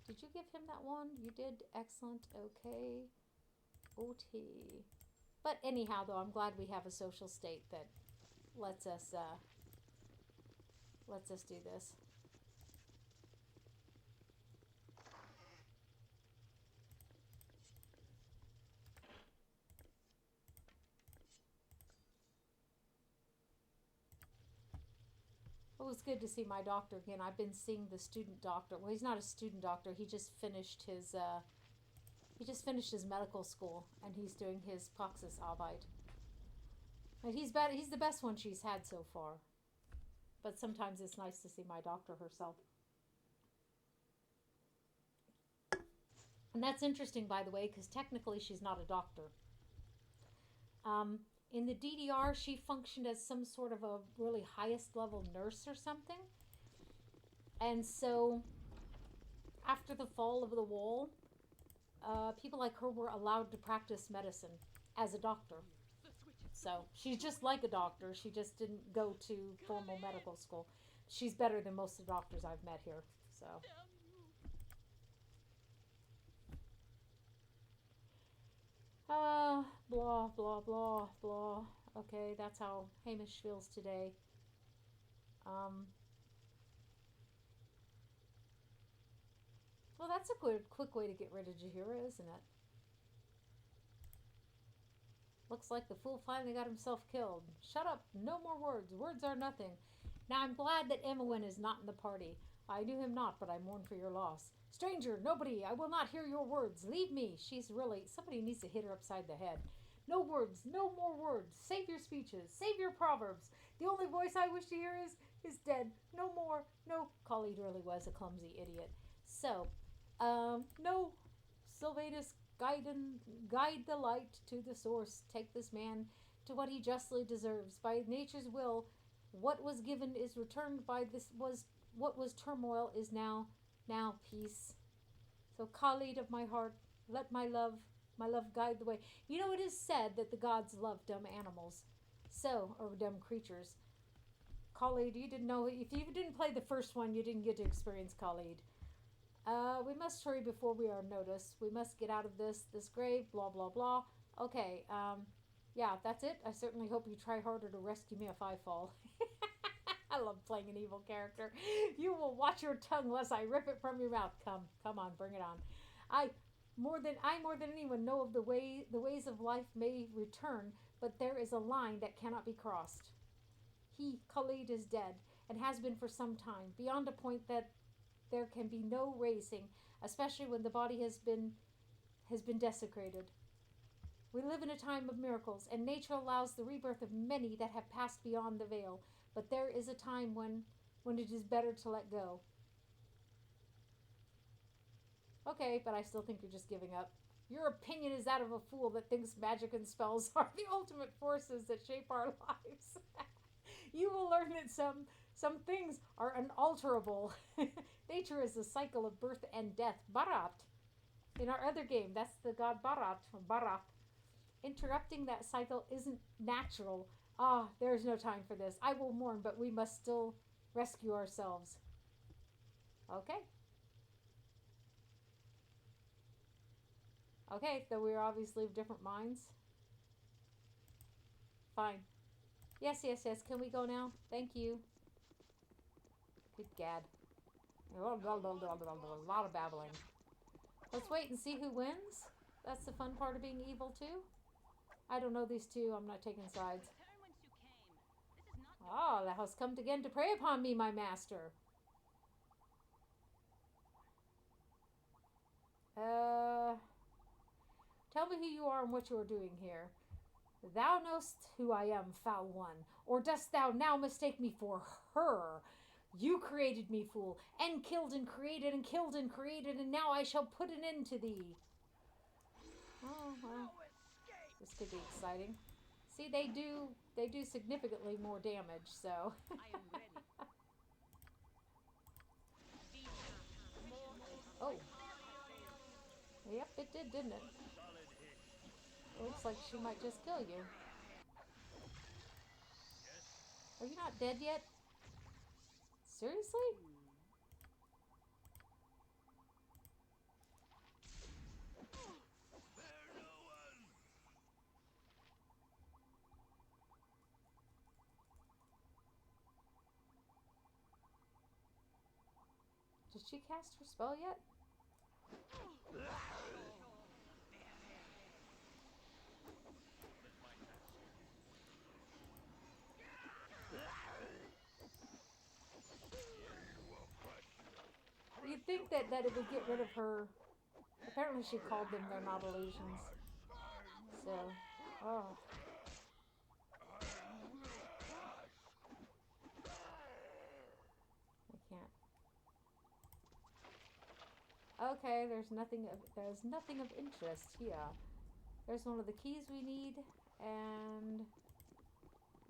Did you give him that one? You did. Excellent. Okay. OT. But anyhow, though, I'm glad we have a social state that lets us do this. It was good to see my doctor again. I've been seeing the student doctor. Well, he's not a student doctor. He just finished his medical school, and he's doing his Praxisarbeit. And he's the best one she's had so far. But sometimes it's nice to see my doctor herself. And that's interesting, by the way, because technically she's not a doctor. Um, in the DDR, she functioned as some sort of a really highest level nurse or something. And so, after the fall of the wall, people like her were allowed to practice medicine as a doctor. So, she's just like a doctor. She just didn't go to formal medical school. She's better than most of the doctors I've met here. So. Blah, blah, blah, blah. Okay, that's how Hamish feels today. Um, well, that's a quick way to get rid of Jahira, isn't it? Looks like the fool finally got himself killed. Shut up, no more words. Words are nothing. Now I'm glad that Emywin is not in the party. I knew him not, but I mourn for your loss. Stranger, nobody, I will not hear your words. Leave me. She's really, somebody needs to hit her upside the head. No words, no more words. Save your speeches, save your proverbs. The only voice I wish to hear is dead. No more, no. Khalid really was a clumsy idiot. So, no, Sylvanus, guide the light to the source. Take this man to what he justly deserves. By nature's will, what was given is returned. By this was what was turmoil is now peace. So Khalid of my heart, let my love guide the way. You know, it is said that the gods love dumb animals, so or dumb creatures. Khalid, you didn't know, if you didn't play the first one, you didn't get to experience Khalid. We must hurry before we are noticed. We must get out of this grave. Blah blah blah. Okay. Yeah, that's it. I certainly hope you try harder to rescue me if I fall. I love playing an evil character. You will watch your tongue lest I rip it from your mouth. Come on, bring it on. I more than anyone know of the ways of life may return, but there is a line that cannot be crossed. He, Khalid, is dead and has been for some time, beyond a point that there can be no raising, especially when the body has been desecrated. We live in a time of miracles, and nature allows the rebirth of many that have passed beyond the veil. But there is a time when it is better to let go. Okay, but I still think you're just giving up. Your opinion is that of a fool that thinks magic and spells are the ultimate forces that shape our lives. You will learn that some things are unalterable. Nature is a cycle of birth and death. Barat. In our other game, that's the god Barat. Barat. Interrupting that cycle isn't natural. Ah, there is no time for this. I will mourn, but we must still rescue ourselves. Okay. Okay, though we're obviously of different minds. Fine. Yes. Can we go now? Thank you. Good gad. A lot of babbling. Let's wait and see who wins. That's the fun part of being evil too. I don't know these two. I'm not taking sides. Ah, thou hast come again to prey upon me, my master. Tell me who you are and what you are doing here. Thou knowst who I am, foul one, or dost thou now mistake me for her? You created me, fool, and killed and created and killed and created, and now I shall put an end to thee. Oh, well, this could be exciting. See, they do significantly more damage, so. Oh. Yep, it did, didn't it? Looks like she might just kill you. Are you not dead yet? Seriously? Did she cast her spell yet? You'd think that it would get rid of her. Apparently she called them they're not illusions. So, oh. Okay, there's nothing of interest here. There's one of the keys we need, and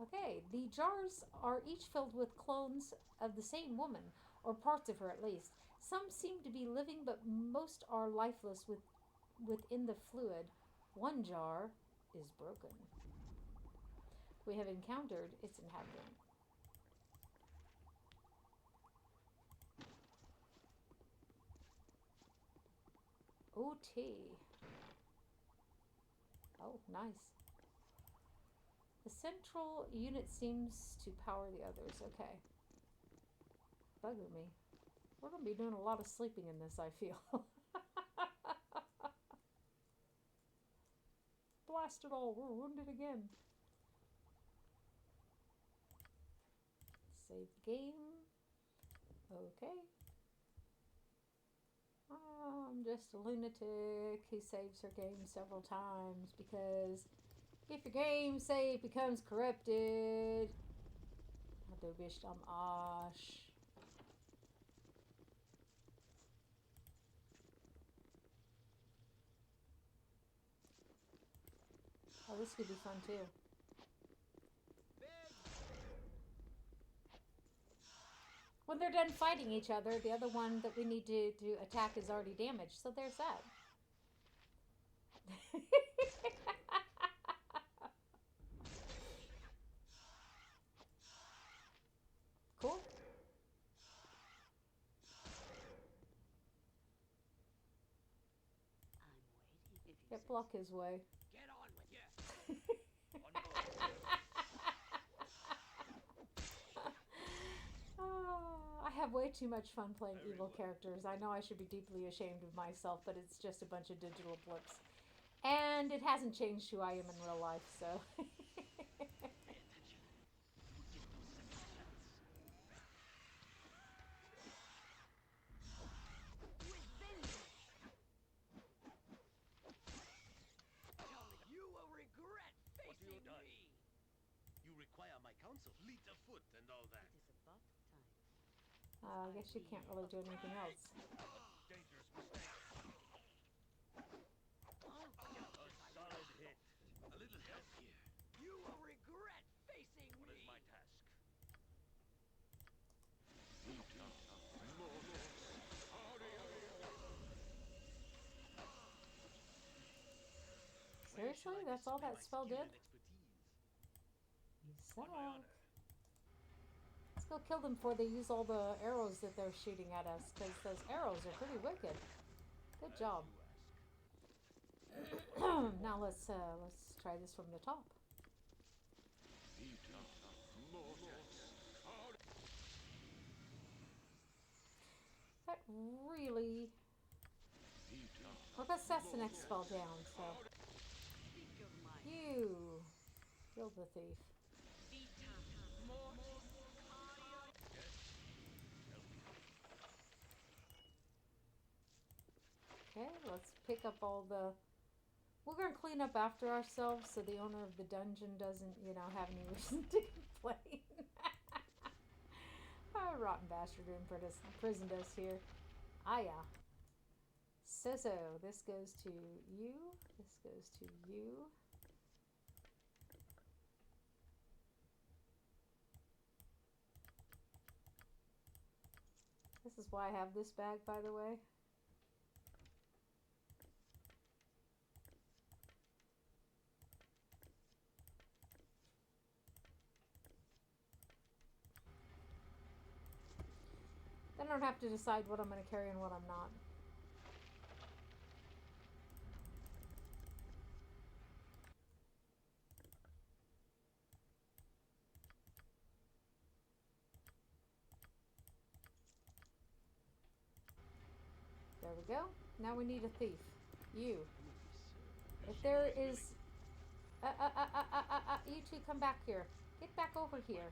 okay, the jars are each filled with clones of the same woman, or parts of her at least. Some seem to be living, but most are lifeless within the fluid. One jar is broken. We have encountered its inhabitant. OT. Oh, nice. The central unit seems to power the others. Okay. Bugger me. We're going to be doing a lot of sleeping in this, I feel. Blast it all. We're wounded again. Save the game. Okay. I'm just a lunatic who saves her game several times because if your game save becomes corrupted, du bist am Arsch. Oh, this could be fun too. When they're done fighting each other, the other one that we need to attack is already damaged. So there's that. Cool. Yep, block his way. Get on with you. On board. I have way too much fun playing evil characters. I know I should be deeply ashamed of myself, but it's just a bunch of digital blips. And it hasn't changed who I am in real life, so. You will regret facing you done? me. You require my counsel. Fleet of foot and all that. I guess you can't really do anything else. Dangerous mistake. A solid hit. A little help here. You will regret facing What is me. my task? Seriously? That's all that spell did? You On my suck. honor. Let's go kill them before they use all the arrows that they're shooting at us, because those arrows are pretty wicked. Good job. Now let's try this from the top. That really. Well, that's the next spell down. So you killed the thief. Okay, let's pick up all the. We're gonna clean up after ourselves, so the owner of the dungeon doesn't, have any reason to complain. Rotten bastard imprisoned us here. Ah, yeah. So, this goes to you. This goes to you. This is why I have this bag, by the way. Then I don't have to decide what I'm going to carry and what I'm not. There we go. Now we need a thief. You. If there is... you two come back here. Get back over here.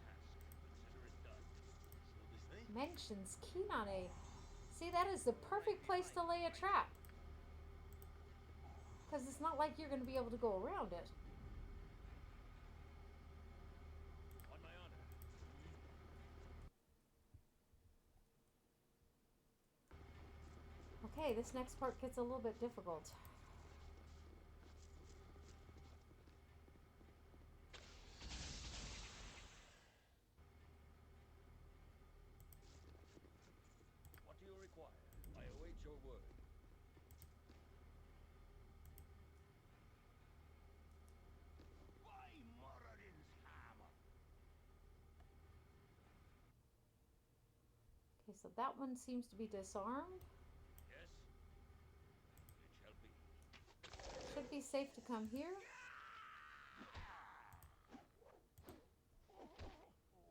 Mentions Kinane. See, that is the perfect place to lay a trap. Because it's not like you're going to be able to go around it. On my honor. Okay, this next part gets a little bit difficult. What do you require? I await your word. By Moradin's hammer. Okay, so that one seems to be disarmed. Yes? It shall be. Should be safe to come here.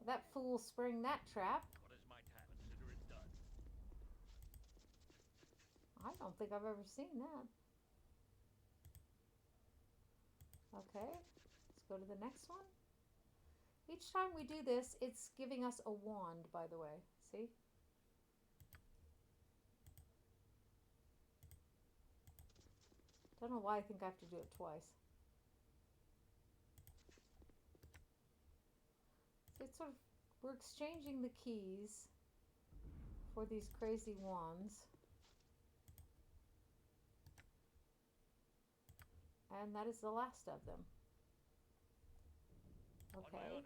That fool sprang that trap. What is my task? Consider it done. I don't think I've ever seen that. Okay, let's go to the next one. Each time we do this, it's giving us a wand, by the way. See? Don't know why I think I have to do it twice. So it's sort of, we're exchanging the keys for these crazy wands. And that is the last of them. On my Okay. honor.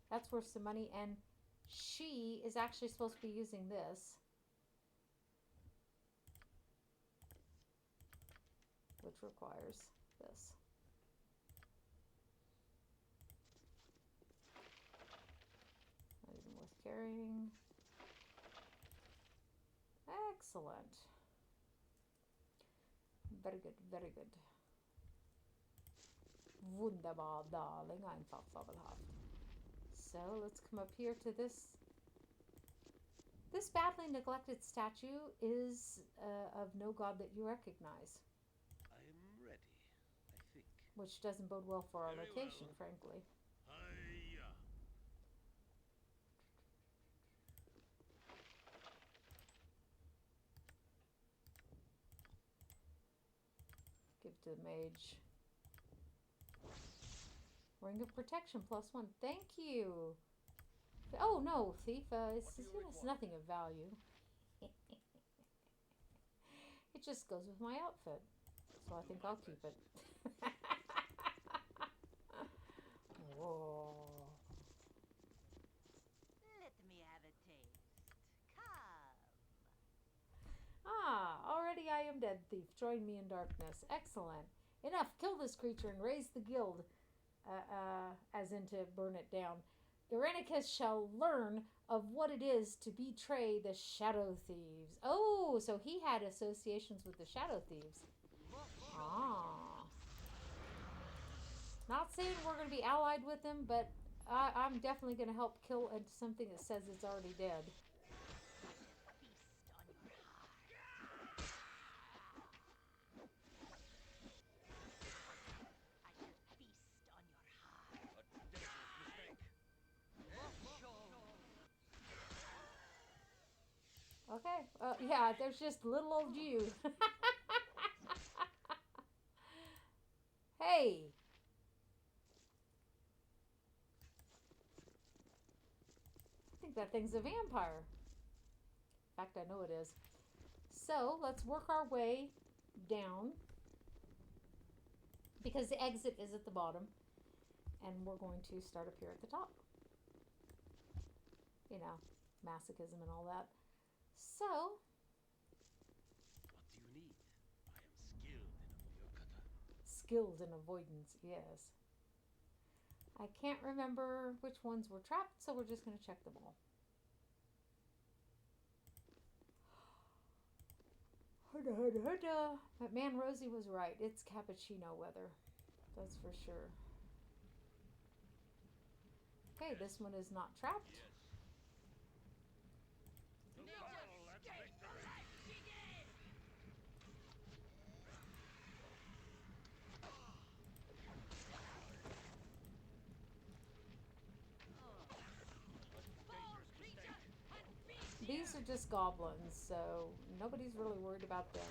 That's worth some money, and she is actually supposed to be using this, which requires this. Not even worth carrying. Excellent. Very good, very good. Wunderbar, darling. Einfach fabelhaft. So let's come up here to this. This badly neglected statue is of no god that you recognize, I am ready, I think. which doesn't bode well for our Very location, well. frankly. Hiya. Give to the mage. Ring of protection +1. Thank you. Oh no, thief. It's nothing of value. It just goes with my outfit, so I think I'll keep it. Whoa. Let me have a taste. Come. Ah, already I am dead, thief. Join me in darkness. Excellent. Enough. Kill this creature and raise the guild. As in to burn it down. Irenicus shall learn of what it is to betray the Shadow Thieves. Oh, so he had associations with the Shadow Thieves. Ah. Not saying we're going to be allied with him, but I'm definitely going to help kill something that says it's already dead. Okay. Yeah, there's just little old you. Hey. I think that thing's a vampire. In fact, I know it is. So let's work our way down, because the exit is at the bottom, and we're going to start up here at the top. You know, masochism and all that. So, What do you need? I am skilled in avoidance, yes. I can't remember which ones were trapped, so we're just going to check them all. Hudda, hudda, hudda. But man, Rosie was right. It's cappuccino weather. That's for sure. Okay, this one is not trapped. Yes. To battle and victory. These are just goblins, so nobody's really worried about them.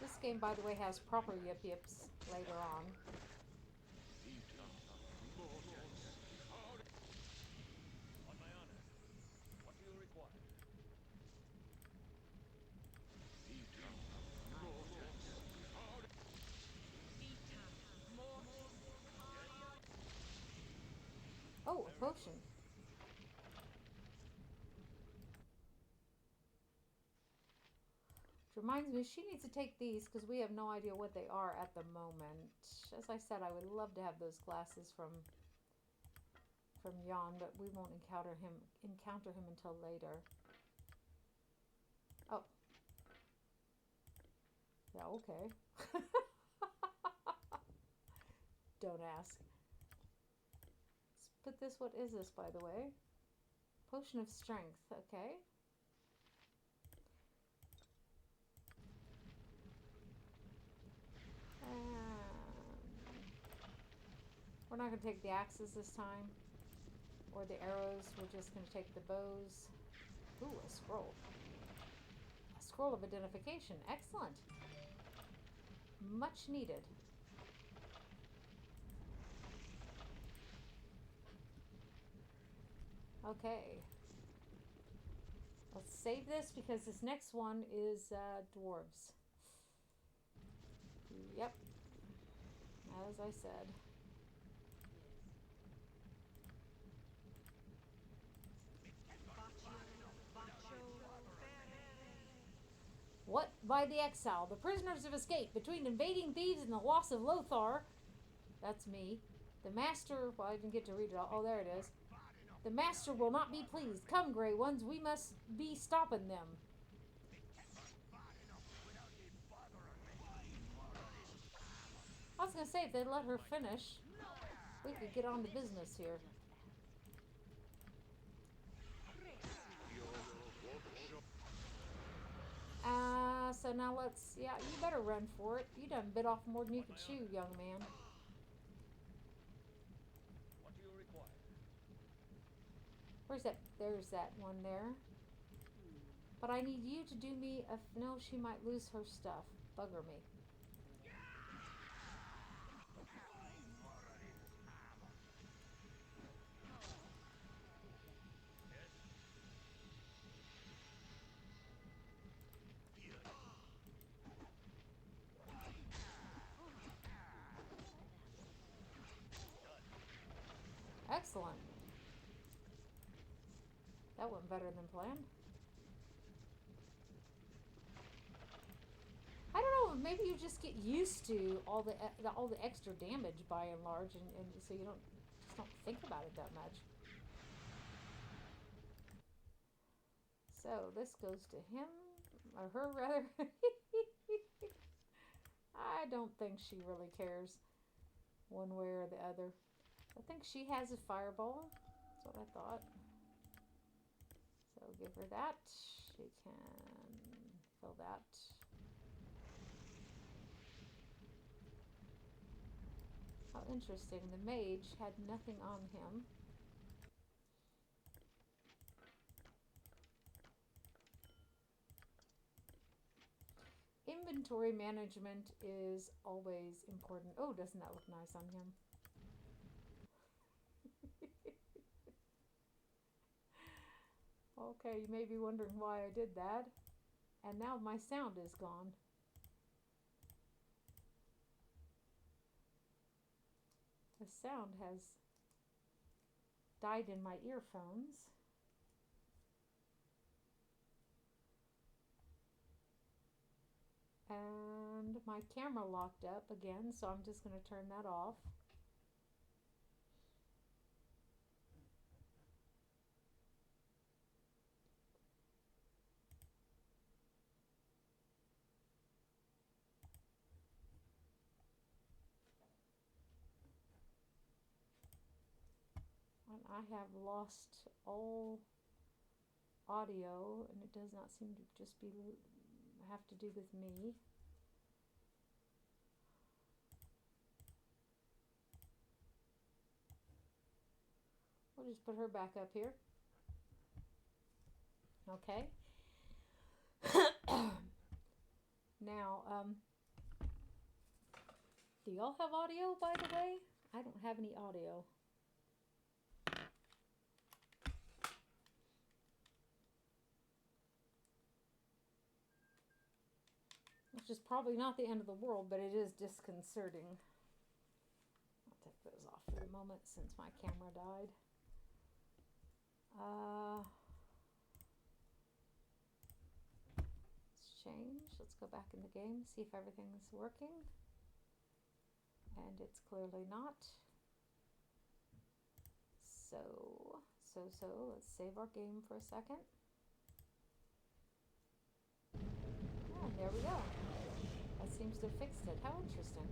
This game, by the way, has proper yip yips later on. Oh, a potion. Which reminds me, she needs to take these because we have no idea what they are at the moment. As I said, I would love to have those glasses from Jan, but we won't encounter him until later. Oh. Yeah, okay. Don't ask. Let's put this, what is this, by the way? Potion of strength, okay. We're not going to take the axes this time. Or the arrows. We're just going to take the bows. Ooh, a scroll. A scroll of identification. Excellent. Much needed. Okay. Let's save this because this next one is dwarves. Yep. As I said. What? By the exile. The prisoners have escaped between invading thieves and the loss of Lothar. That's me. The master... Well, I didn't get to read it all. Oh, there it is. The master will not be pleased. Come, Grey Ones. We must be stopping them. I was going to say, if they'd let her finish, we could get on to business here. So now let's... Yeah, you better run for it. You done bit off more than you could chew, young man. What do you require? Where's that? There's that one there. But I need you to do me a... No, she might lose her stuff. Bugger me. Excellent. That went better than planned. I don't know, maybe you just get used to all the extra damage by and large, and so you don't think about it that much. So this goes to him, or her rather. I don't think she really cares one way or the other. I think she has a fireball. That's what I thought. So give her that. She can fill that. How interesting. The mage had nothing on him. Inventory management is always important. Oh, doesn't that look nice on him? Okay, you may be wondering why I did that. And now my sound is gone. The sound has died in my earphones. And my camera locked up again, so I'm just going to turn that off. And I have lost all audio, and it does not seem to just be have to do with me. We'll just put her back up here. Okay. Now, do y'all have audio, by the way? I don't have any audio. Which is probably not the end of the world, but it is disconcerting. I'll take those off for a moment since my camera died. Let's change. Let's go back in the game, see if everything's working. And it's clearly not. So, let's save our game for a second. And there we go. That seems to have fixed it. How interesting.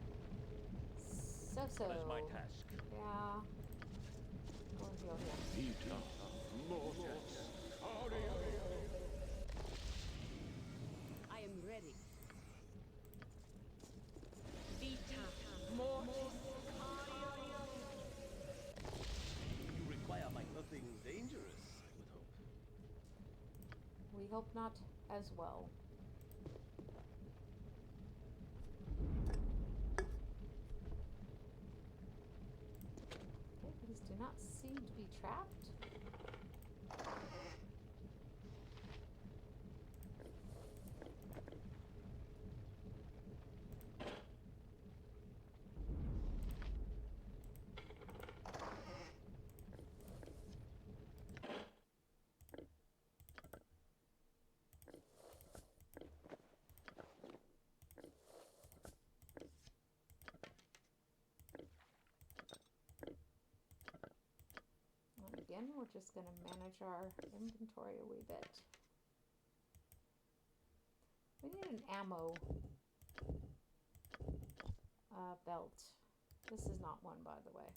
So. That is my task. Yeah. Go and heal him. Vita Mortis. I am ready. Vita Mortis. You require nothing dangerous, I would hope. We hope not as well. Okay, these do not seem to be trapped. Again, we're just going to manage our inventory a wee bit. We need an ammo belt. This is not one, by the way.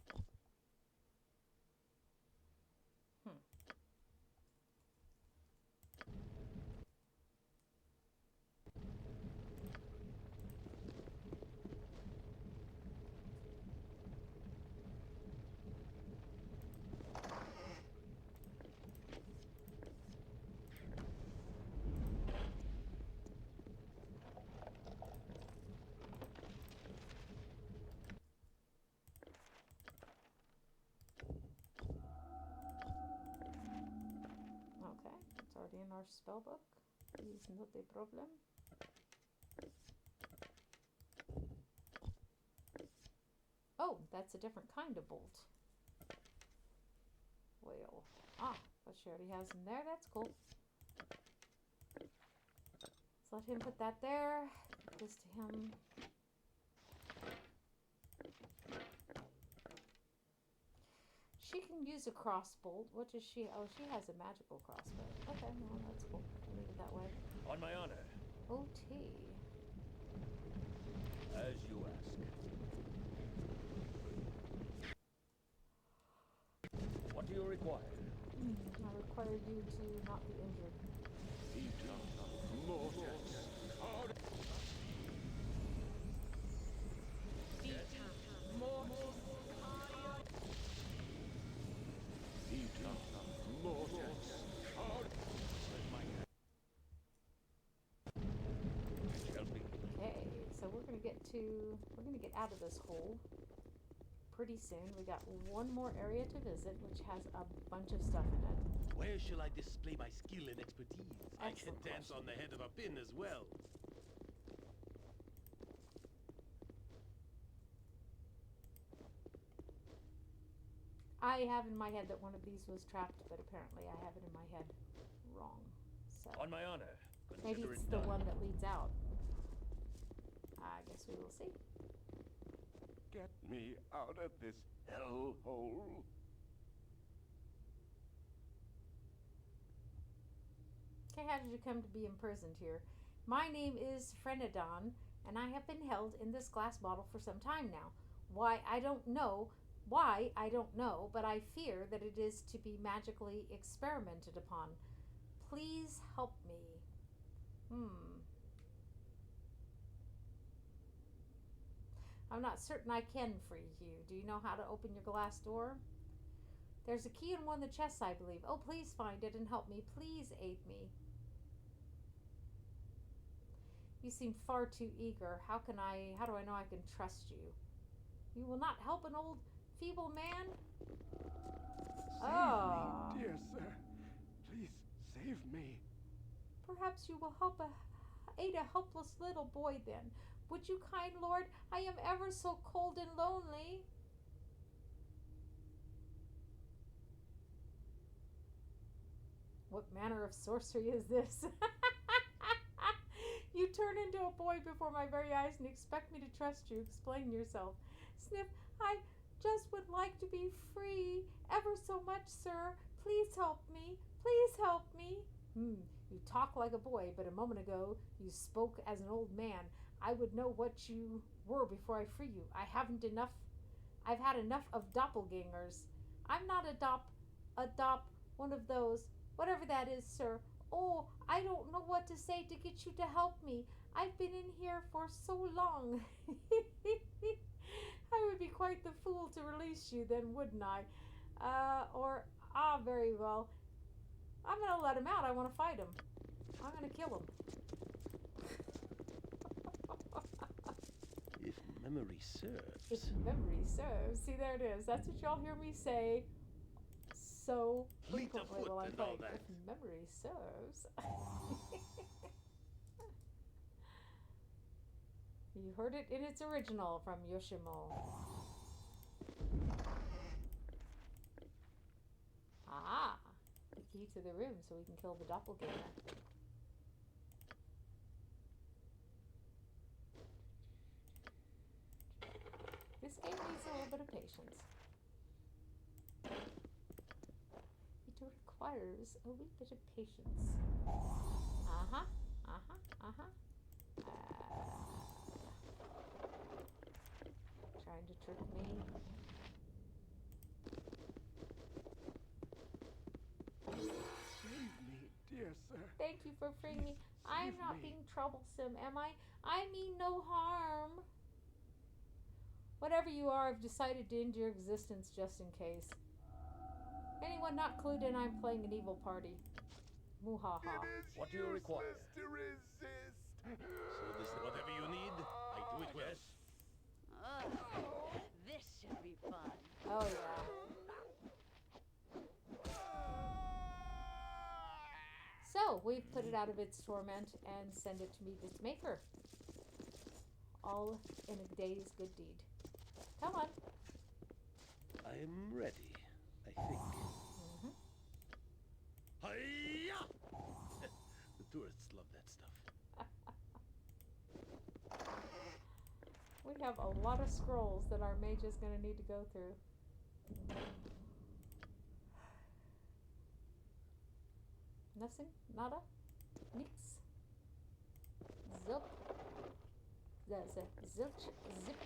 Already in our spell book. Is not a problem. Oh, that's a different kind of bolt. Well, but she already has them there. That's cool. Let's let him put that there. Give this to him. She can use a crossbolt. What does she? Oh, she has a magical crossbow. Okay, well, that's cool. I'll leave it that way. On my honor. OT. As you ask. What do you require? I require you to not be injured. Vita Mortis. Vita Mortis. Vita Mortis. It shall be. Okay, so we're gonna get out of this hole pretty soon. We got one more area to visit, which has a bunch of stuff in it. Where shall I display my skill and expertise? I can Excellent dance question. on the head of a pin as well. I have in my head that one of these was trapped, but apparently I have it in my head wrong. So On my honor. maybe Consider it's it the done. one that leads out. I guess we will see. Get me out of this hellhole. Okay, how did you come to be imprisoned here? My name is Frenadon, and I have been held in this glass bottle for some time now. Why, I don't know, but I fear that it is to be magically experimented upon. Please help me. I'm not certain I can free you. Do you know how to open your glass door? There's a key in one of the chests, I believe. Oh, please find it and help me. Please aid me. You seem far too eager. How do I know I can trust you? You will not help an old, feeble man? Save me, dear sir. Please save me. Perhaps you will aid a helpless little boy then. Would you, kind Lord? I am ever so cold and lonely. What manner of sorcery is this? You turn into a boy before my very eyes and expect me to trust you. Explain yourself. Sniff, I just would like to be free. Ever so much, sir. Please help me. Please help me. You talk like a boy, but a moment ago you spoke as an old man. I would know what you were before I free you. I've had enough of doppelgangers. I'm not one of those, whatever that is, sir. Oh, I don't know what to say to get you to help me. I've been in here for so long. I would be quite the fool to release you then, wouldn't I? Very well. I'm going to let him out. I want to fight him. I'm going to kill him. If memory serves. If memory serves. See, there it is. That's what y'all hear me say so frequently while I'm playing. If memory serves. You heard it in its original from Yoshimo. The key to the room so we can kill the doppelganger. This game needs a little bit of patience. It requires a wee bit of patience. Trying to trick me. Leave me, dear sir. Thank you for freeing me. I'm not being troublesome, am I? I mean no harm. Whatever you are, I've decided to end your existence just in case. Anyone not clued in, I'm playing an evil party. Muhaha. What do you require? To resist. So this is whatever you need, I do it well. This should be fun. Oh yeah. So, we've put it out of its torment and send it to meet its maker. All in a day's good deed. Come on. I'm ready, I think. Hiya! The tourists love that stuff. We have a lot of scrolls that our mage is going to need to go through. Nothing? Nada? Nix? Zip? Zilch? Zip?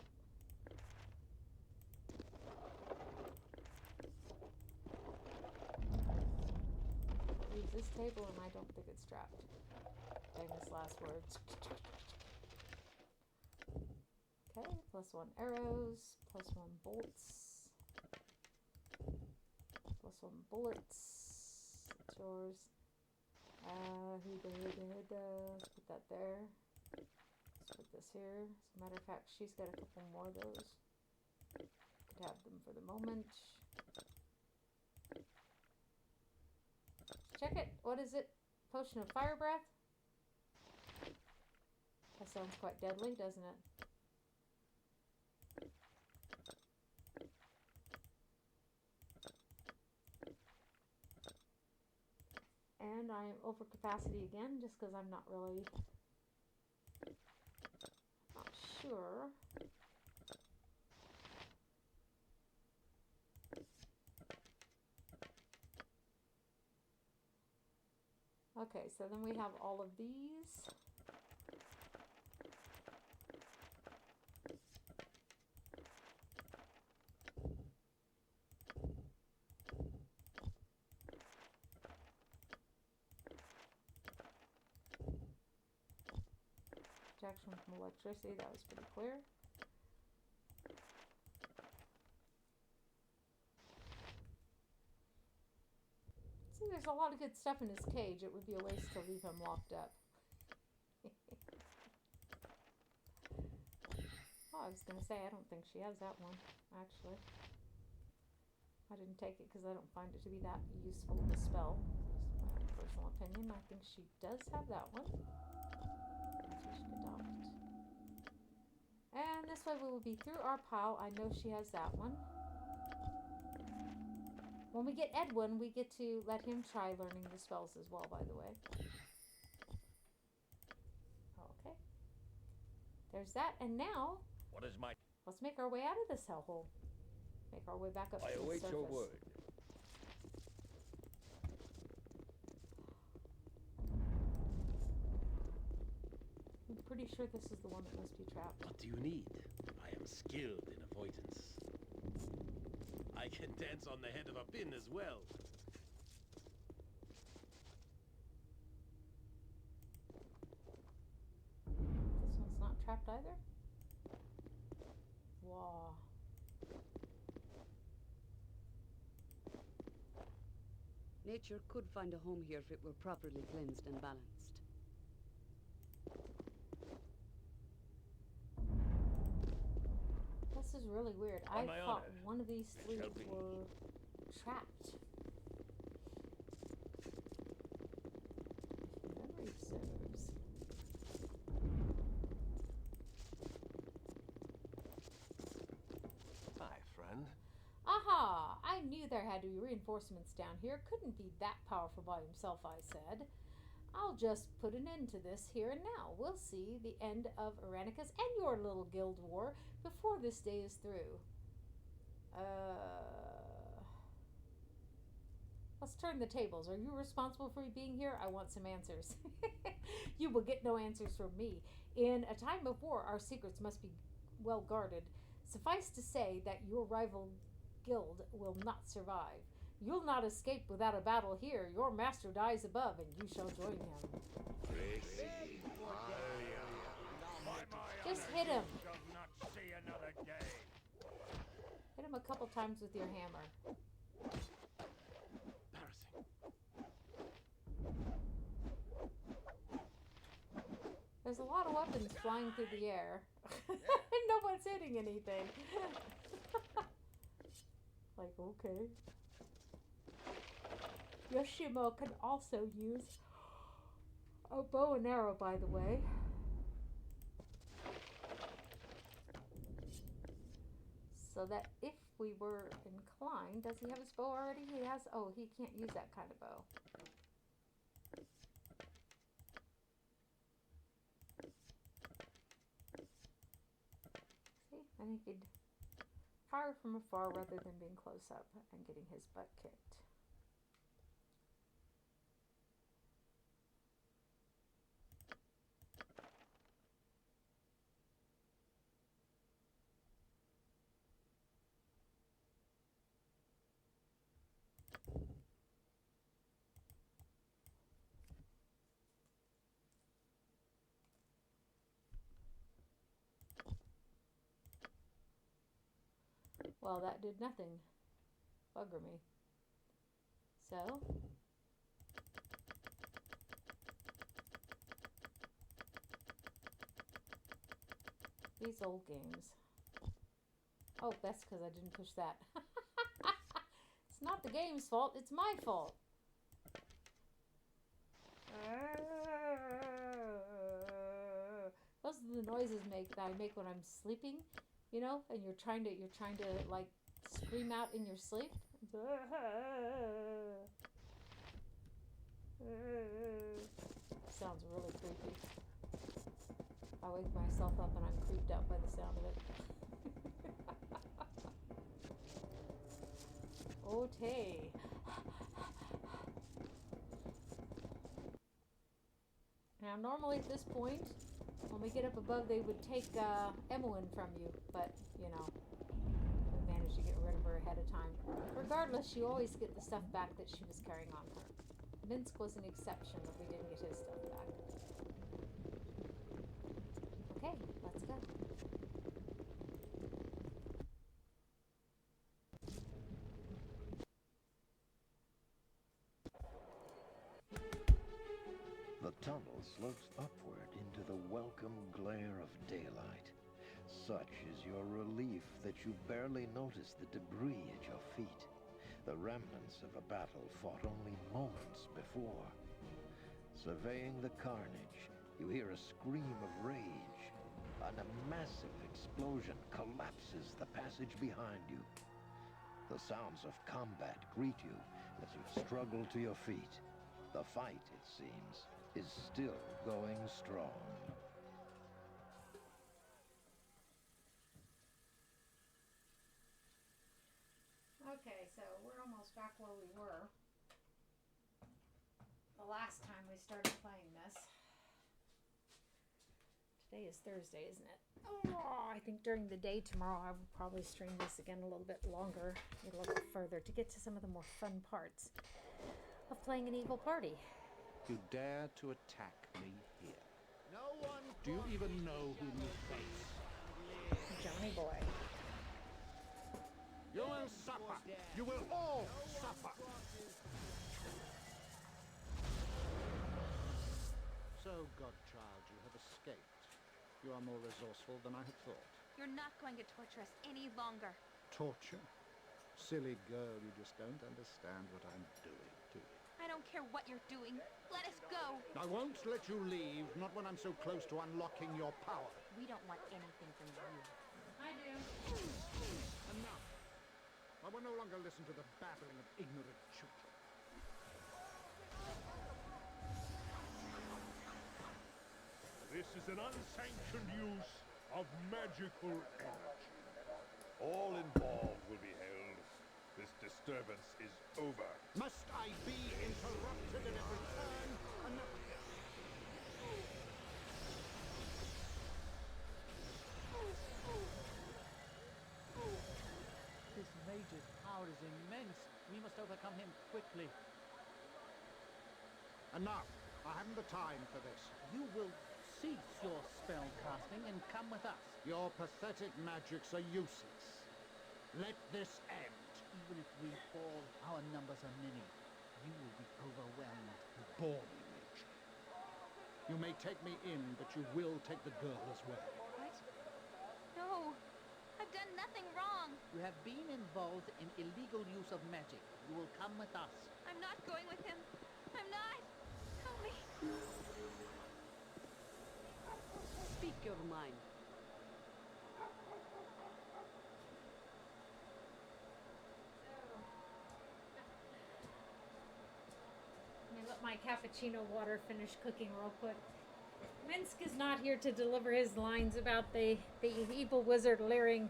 Use this table and I don't think it's strapped. Famous last words. Okay, +1 arrows, +1 bolts, +1 bullets. It's yours. Let's put that there. Let's put this here. As a matter of fact, she's got a couple more of those. Could have them for the moment. Check it. What is it? Potion of fire breath? That sounds quite deadly, doesn't it? And I'm over capacity again, just because I'm not really not sure. Okay, so then we have all of these. Protection from electricity, that was pretty clear. See, there's a lot of good stuff in his cage. It would be a waste to leave him locked up. Oh, I was going to say, I don't think she has that one, actually. I didn't take it because I don't find it to be that useful of a spell. Just my personal opinion. I think she does have that one. And this way we will be through our pile. I know she has that one. When we get Edwin, we get to let him try learning the spells as well, by the way. Okay. There's that. And now, What is my... let's make our way out of this hellhole. Make our way back up I to the await surface. your word. I'm pretty sure this is the one that must be trapped. What do you need? I am skilled in avoidance. I can dance on the head of a pin as well. This one's not trapped either? Wow. Nature could find a home here if it were properly cleansed and balanced. This is really weird. On I my thought honor, one of these it three shall be. were trapped. If memory serves. Hi, friend. Aha! I knew there had to be reinforcements down here. Couldn't be that powerful by himself, I said. I'll just put an end to this here and now. We'll see the end of Irenicus and your little guild war before this day is through. Let's turn the tables. Are you responsible for being here? I want some answers. You will get no answers from me. In a time of war, our secrets must be well guarded. Suffice to say that your rival guild will not survive. You'll not escape without a battle here. Your master dies above, and you shall join him. Just hit him. Shall not see another day. Hit him a couple times with your hammer. Embarrassing. There's a lot of weapons flying through the air. And no one's hitting anything. Like, okay. Yoshimo can also use a bow and arrow, by the way. So that if we were inclined, does he have his bow already? He has, oh, he can't use that kind of bow. See, and he could fire from afar rather than being close up and getting his butt kicked. Well, that did nothing. Bugger me. So, these old games. Oh, that's because I didn't push that. It's not the game's fault, it's my fault. Those are the noises that I make when I'm sleeping, you know, and you're trying to like scream out in your sleep. Sounds really creepy. I wake myself up and I'm creeped out by the sound of it. Okay. Now, normally at this point, when we get up above, they would take Emmeline from you, but, you know, we managed to get rid of her ahead of time. Regardless, you always get the stuff back that she was carrying on her. Minsk was an exception that we didn't get his stuff back. Okay, let's go. The tunnel slopes upward into the welcome glare of daylight. Such is your relief that you barely notice the debris at your feet, the remnants of a battle fought only moments before. Surveying the carnage, you hear a scream of rage, and a massive explosion collapses the passage behind you. The sounds of combat greet you as you struggle to your feet. The fight, it seems, is still going strong. Okay, so we're almost back where we were the last time we started playing this. Today is Thursday, isn't it? Oh, I think during the day tomorrow I will probably stream this again a little bit longer, a little bit further, to get to some of the more fun parts of playing an evil party. You dare to attack me here? No one. Do you even know whom you face? Johnny boy. You will suffer. You will all suffer. So, godchild, you have escaped. You are more resourceful than I had thought. You're not going to torture us any longer. Torture? Silly girl, you just don't understand what I'm doing, do you? I don't care what you're doing. Let us go. I won't let you leave, not when I'm so close to unlocking your power. We don't want anything from you. I do. Enough. I will no longer listen to the babbling of ignorant children. This is an unsanctioned use of magical energy. All involved will be held. This disturbance is over. Must I be interrupted at every turn? Enough. This mage's power is immense. We must overcome him quickly. Enough. I haven't the time for this. You will cease your spell casting and come with us. Your pathetic magics are useless. Let this end. Even if we fall, our numbers are many. You will be overwhelmed. You bore me, mage. You may take me in, but you will take the girl as well. What? No. I've done nothing wrong. You have been involved in illegal use of magic. You will come with us. I'm not going with him. I'm not. Help me. Speak your mind. Let me let my cappuccino water finish cooking real quick. Minsk is not here to deliver his lines about the evil wizard leering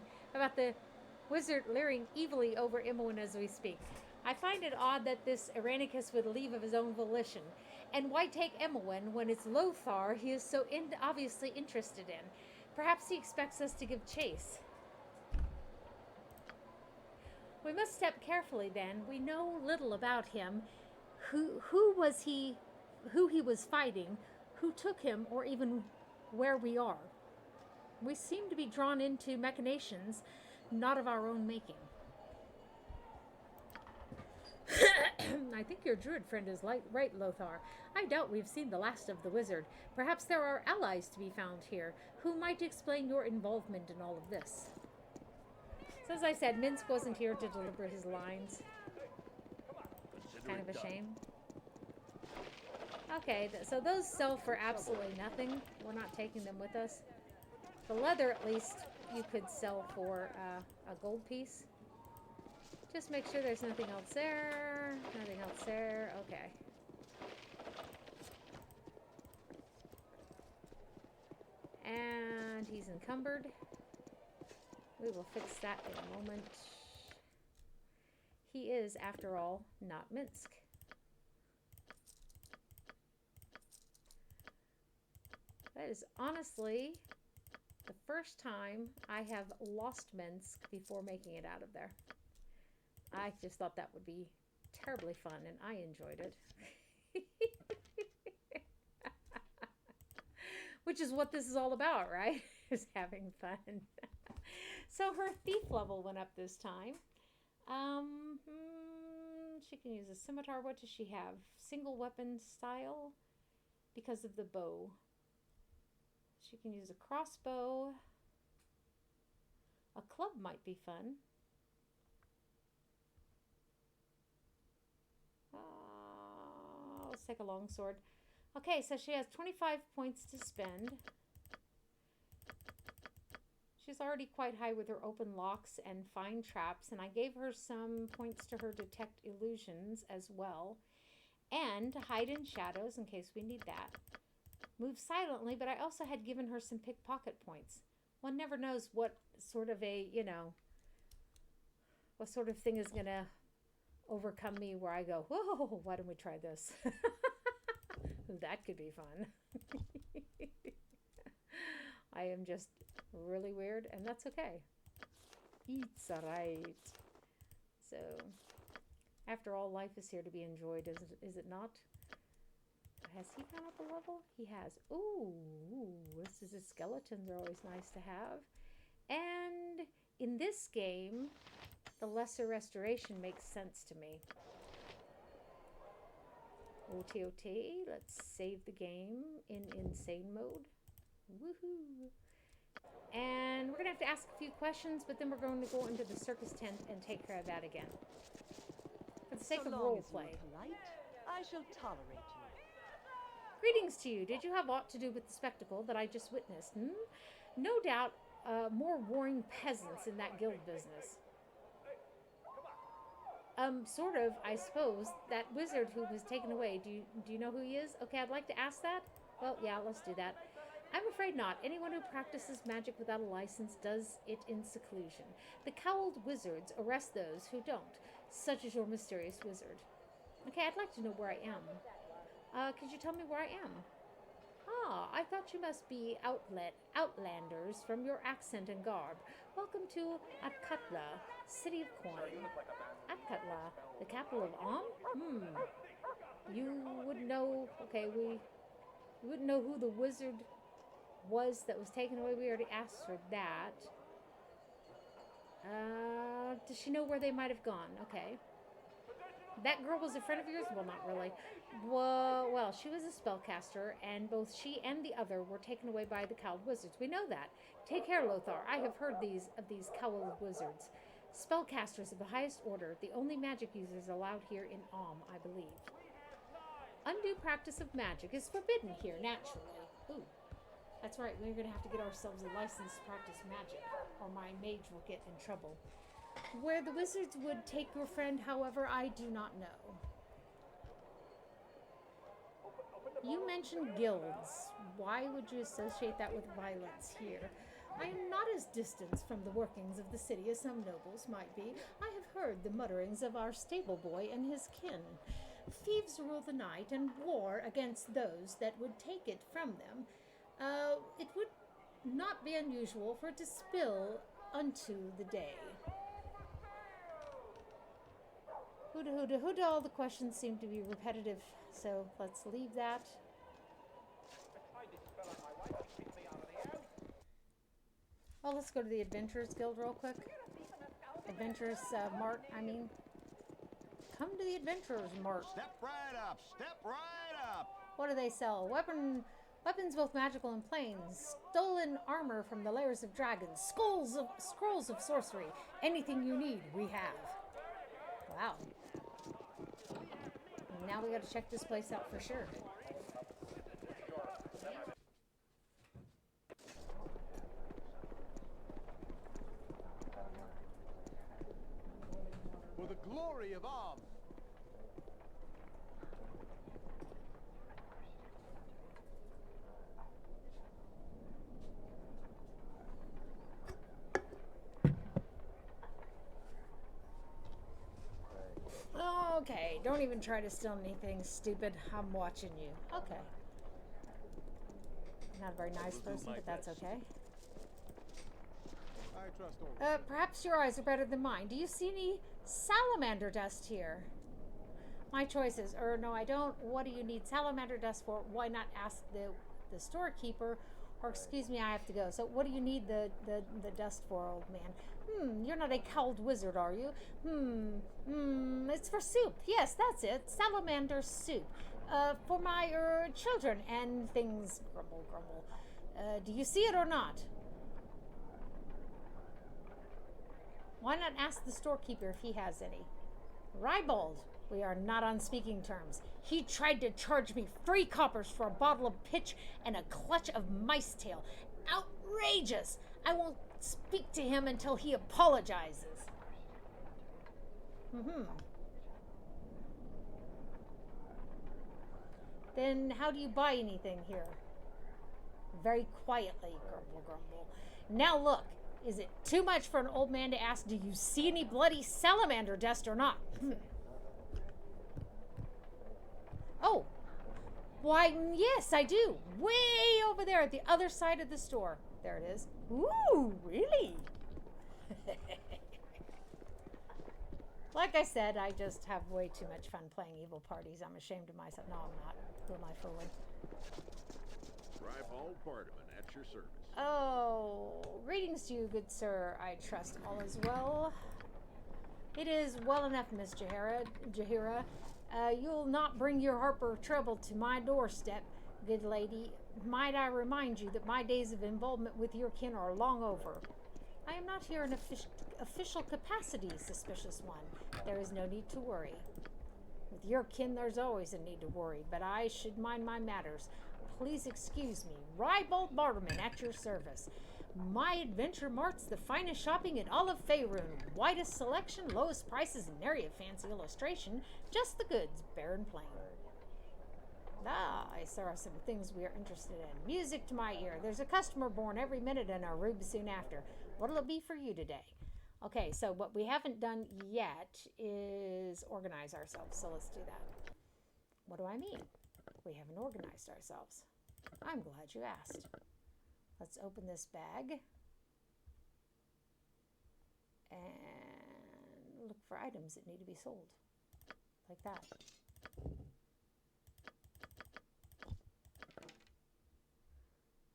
evilly over Imoen as we speak. I find it odd that this Irenicus would leave of his own volition. And why take Imoen when it's Lothar he is so obviously interested in? Perhaps he expects us to give chase. We must step carefully then. We know little about him. Who he was fighting, who took him, or even where we are. We seem to be drawn into machinations not of our own making. I think your druid friend is right, Lothar. I doubt we've seen the last of the wizard. Perhaps there are allies to be found here who might explain your involvement in all of this. So as I said, Minsk wasn't here to deliver his lines. Kind of a shame. Okay, so those sell for absolutely nothing. We're not taking them with us. The leather, at least, you could sell for a gold piece. Just make sure there's nothing else there. Nothing else there. Okay. And he's encumbered. We will fix that in a moment. He is, after all, not Minsk. That is honestly the first time I have lost Minsk before making it out of there. I just thought that would be terribly fun, and I enjoyed it. Which is what this is all about, right? Is having fun. So her thief level went up this time. She can use a scimitar. What does she have? Single weapon style because of the bow. She can use a crossbow. A club might be fun. Let's take a longsword. Okay, so she has 25 points to spend. She's already quite high with her open locks and fine traps, and I gave her some points to her detect illusions as well, and to hide in shadows in case we need that. Move silently, but I also had given her some pickpocket points. One never knows what sort of what sort of thing is going to overcome me where I go, whoa, why don't we try this? That could be fun. I am just really weird, and that's okay. It's alright. So, after all, life is here to be enjoyed, is it not? Has he gone up a level? He has. Ooh, his skeletons are always nice to have. And in this game, the lesser restoration makes sense to me. OTOT, let's save the game in insane mode. Woohoo! And we're going to have to ask a few questions, but then we're going to go into the circus tent and take care of that again. For the sake of role play. I shall tolerate you. Greetings to you. Did you have aught to do with the spectacle that I just witnessed? No doubt more warring peasants in that guild business. Sort of, I suppose. That wizard who was taken away, do you know who he is? Okay, I'd like to ask that. Well, yeah, let's do that. I'm afraid not. Anyone who practices magic without a license does it in seclusion. The cowled wizards arrest those who don't, such as your mysterious wizard. Okay, I'd like to know where I am. Could you tell me where I am? Ah, I thought you must be outlanders from your accent and garb. Welcome to Atkatla, city of coin. Atkatla, the capital of Om? You wouldn't know, okay, we wouldn't know who the wizard was that was taken away. We already asked her that. Does she know where they might have gone? Okay. That girl was a friend of yours? Well, not really. Well, she was a spellcaster, and both she and the other were taken away by the cowled wizards. We know that. Take care, Lothar. I have heard of these cowled wizards. Spellcasters of the highest order, the only magic users allowed here in Om, I believe. Undue practice of magic is forbidden here, naturally. Ooh. That's right, we're going to have to get ourselves a license to practice magic, or my mage will get in trouble. Where the wizards would take your friend, however, I do not know. You mentioned guilds. Why would you associate that with violence here? I am not as distant from the workings of the city as some nobles might be. I have heard the mutterings of our stable boy and his kin. Thieves rule the night and war against those that would take it from them. It would not be unusual for it to spill unto the day. Huda, all the questions seem to be repetitive, so let's leave that. Well, let's go to the Adventurers Guild real quick. Adventurers Mart, I mean. Come to the Adventurers Mart. Step right up, step right up. What do they sell? Weapons both magical and plain. Stolen armor from the lairs of dragons. Scrolls of sorcery. Anything you need, we have. Wow. Now we gotta check this place out for sure. For the glory of Om. Okay, don't even try to steal anything, stupid. I'm watching you. Okay. Not a very nice person, but that's okay. I trust all. Perhaps your eyes are better than mine. Do you see any salamander dust here? My choices. No, I don't. What do you need salamander dust for? Why not ask the storekeeper? Or excuse me, I have to go. So what do you need the dust for, old man? You're not a cowled wizard, are you? It's for soup. Yes, that's it. Salamander soup. For my children and things. Grumble, grumble. Do you see it or not? Why not ask the storekeeper if he has any? Ribald, we are not on speaking terms. He tried to charge me 3 coppers for a bottle of pitch and a clutch of mice tail. Outrageous! I won't not speak to him until he apologizes. Then how do you buy anything here? Very quietly, grumble, grumble. Now look, is it too much for an old man to ask, do you see any bloody salamander dust or not? Oh, why, yes, I do. Way over there at the other side of the store. There it is. Ooh, really? Like I said, I just have way too much fun playing evil parties. I'm ashamed of myself. No, I'm not. Who am I fooling? Rybald Bardaman at your service. Oh, greetings to you, good sir. I trust all is well. It is well enough, Miss Jahira. You'll not bring your Harper trouble to my doorstep, good lady. Might I remind you that my days of involvement with your kin are long over. I am not here in official capacity, suspicious one. There is no need to worry. With your kin, there's always a need to worry, but I should mind my matters. Please excuse me. Rybald Bardaman at your service. My adventure marts the finest shopping in all of Faerun. Widest selection, lowest prices, and nary a fancy illustration. Just the goods, bare and plain. Ah, I saw some things we are interested in. Music to my ear. There's a customer born every minute and a rube soon after. What'll it be for you today? Okay, so what we haven't done yet is organize ourselves. So let's do that. What do I mean? We haven't organized ourselves. I'm glad you asked. Let's open this bag and look for items that need to be sold. Like that.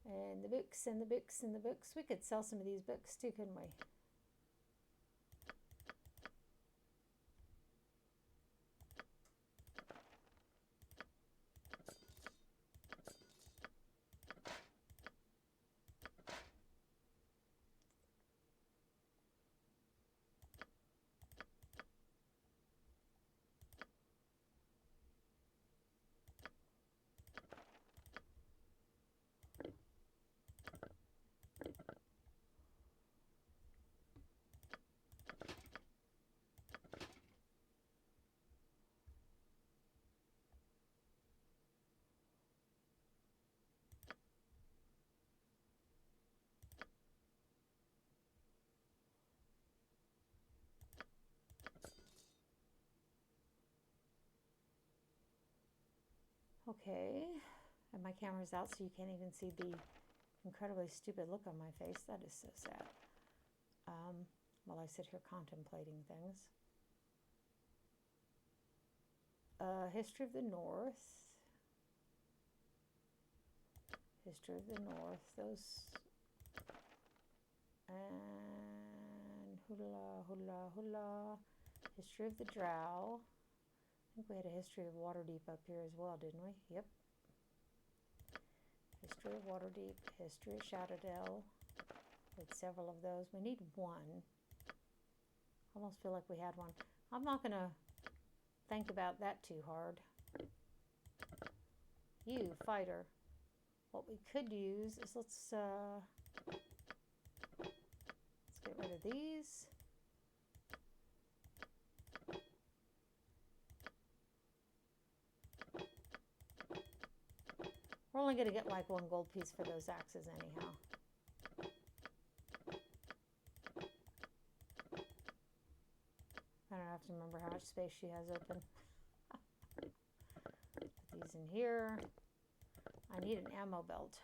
And the books and the books and the books. We could sell some of these books too, couldn't we? Okay, and my camera's out so you can't even see the incredibly stupid look on my face. That is so sad. While I sit here contemplating things. History of the North. History of the North. Those. And hula, hula, hula. History of the Drow. I think we had a history of Waterdeep up here as well, didn't we? Yep. History of Waterdeep, history of Shadowdell. With several of those. We need one. I almost feel like we had one. I'm not going to think about that too hard. You, fighter. What we could use is let's get rid of these. We're only going to get like one gold piece for those axes anyhow. I don't have to remember how much space she has open. Put these in here. I need an ammo belt.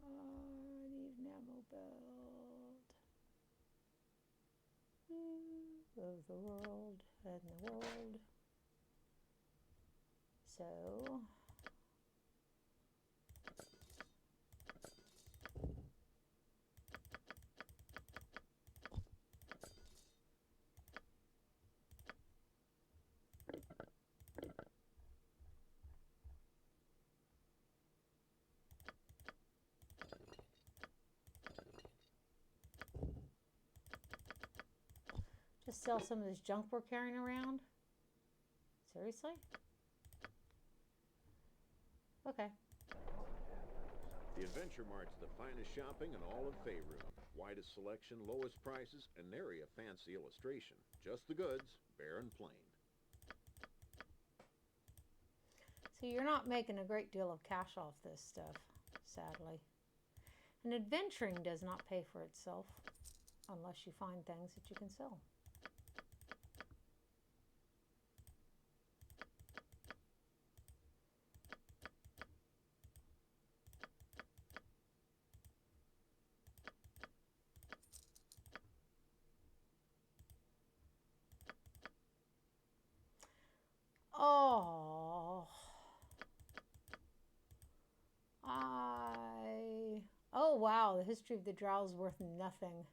I need an ammo belt. Of the world and the world. So just sell some of this junk we're carrying around? Seriously? Okay. The Adventure Mart's the finest shopping in all of Faerun. Widest selection, lowest prices, and nary a fancy illustration. Just the goods, bare and plain. So you're not making a great deal of cash off this stuff, sadly. And adventuring does not pay for itself unless you find things that you can sell. Oh, oh wow, the history of the drow is worth nothing.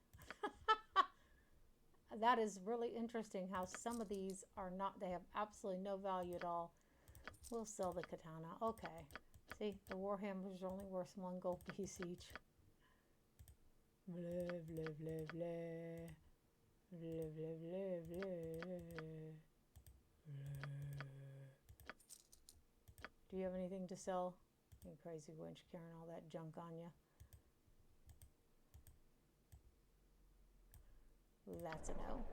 That is really interesting how some of these are not, they have absolutely no value at all. We'll sell the katana. Okay. See, the warhammers are only worth 1 gold piece each. Blah, blah, blah, blah. Blah, blah, blah, blah. Do you have anything to sell? You crazy wench carrying all that junk on you. That's a no.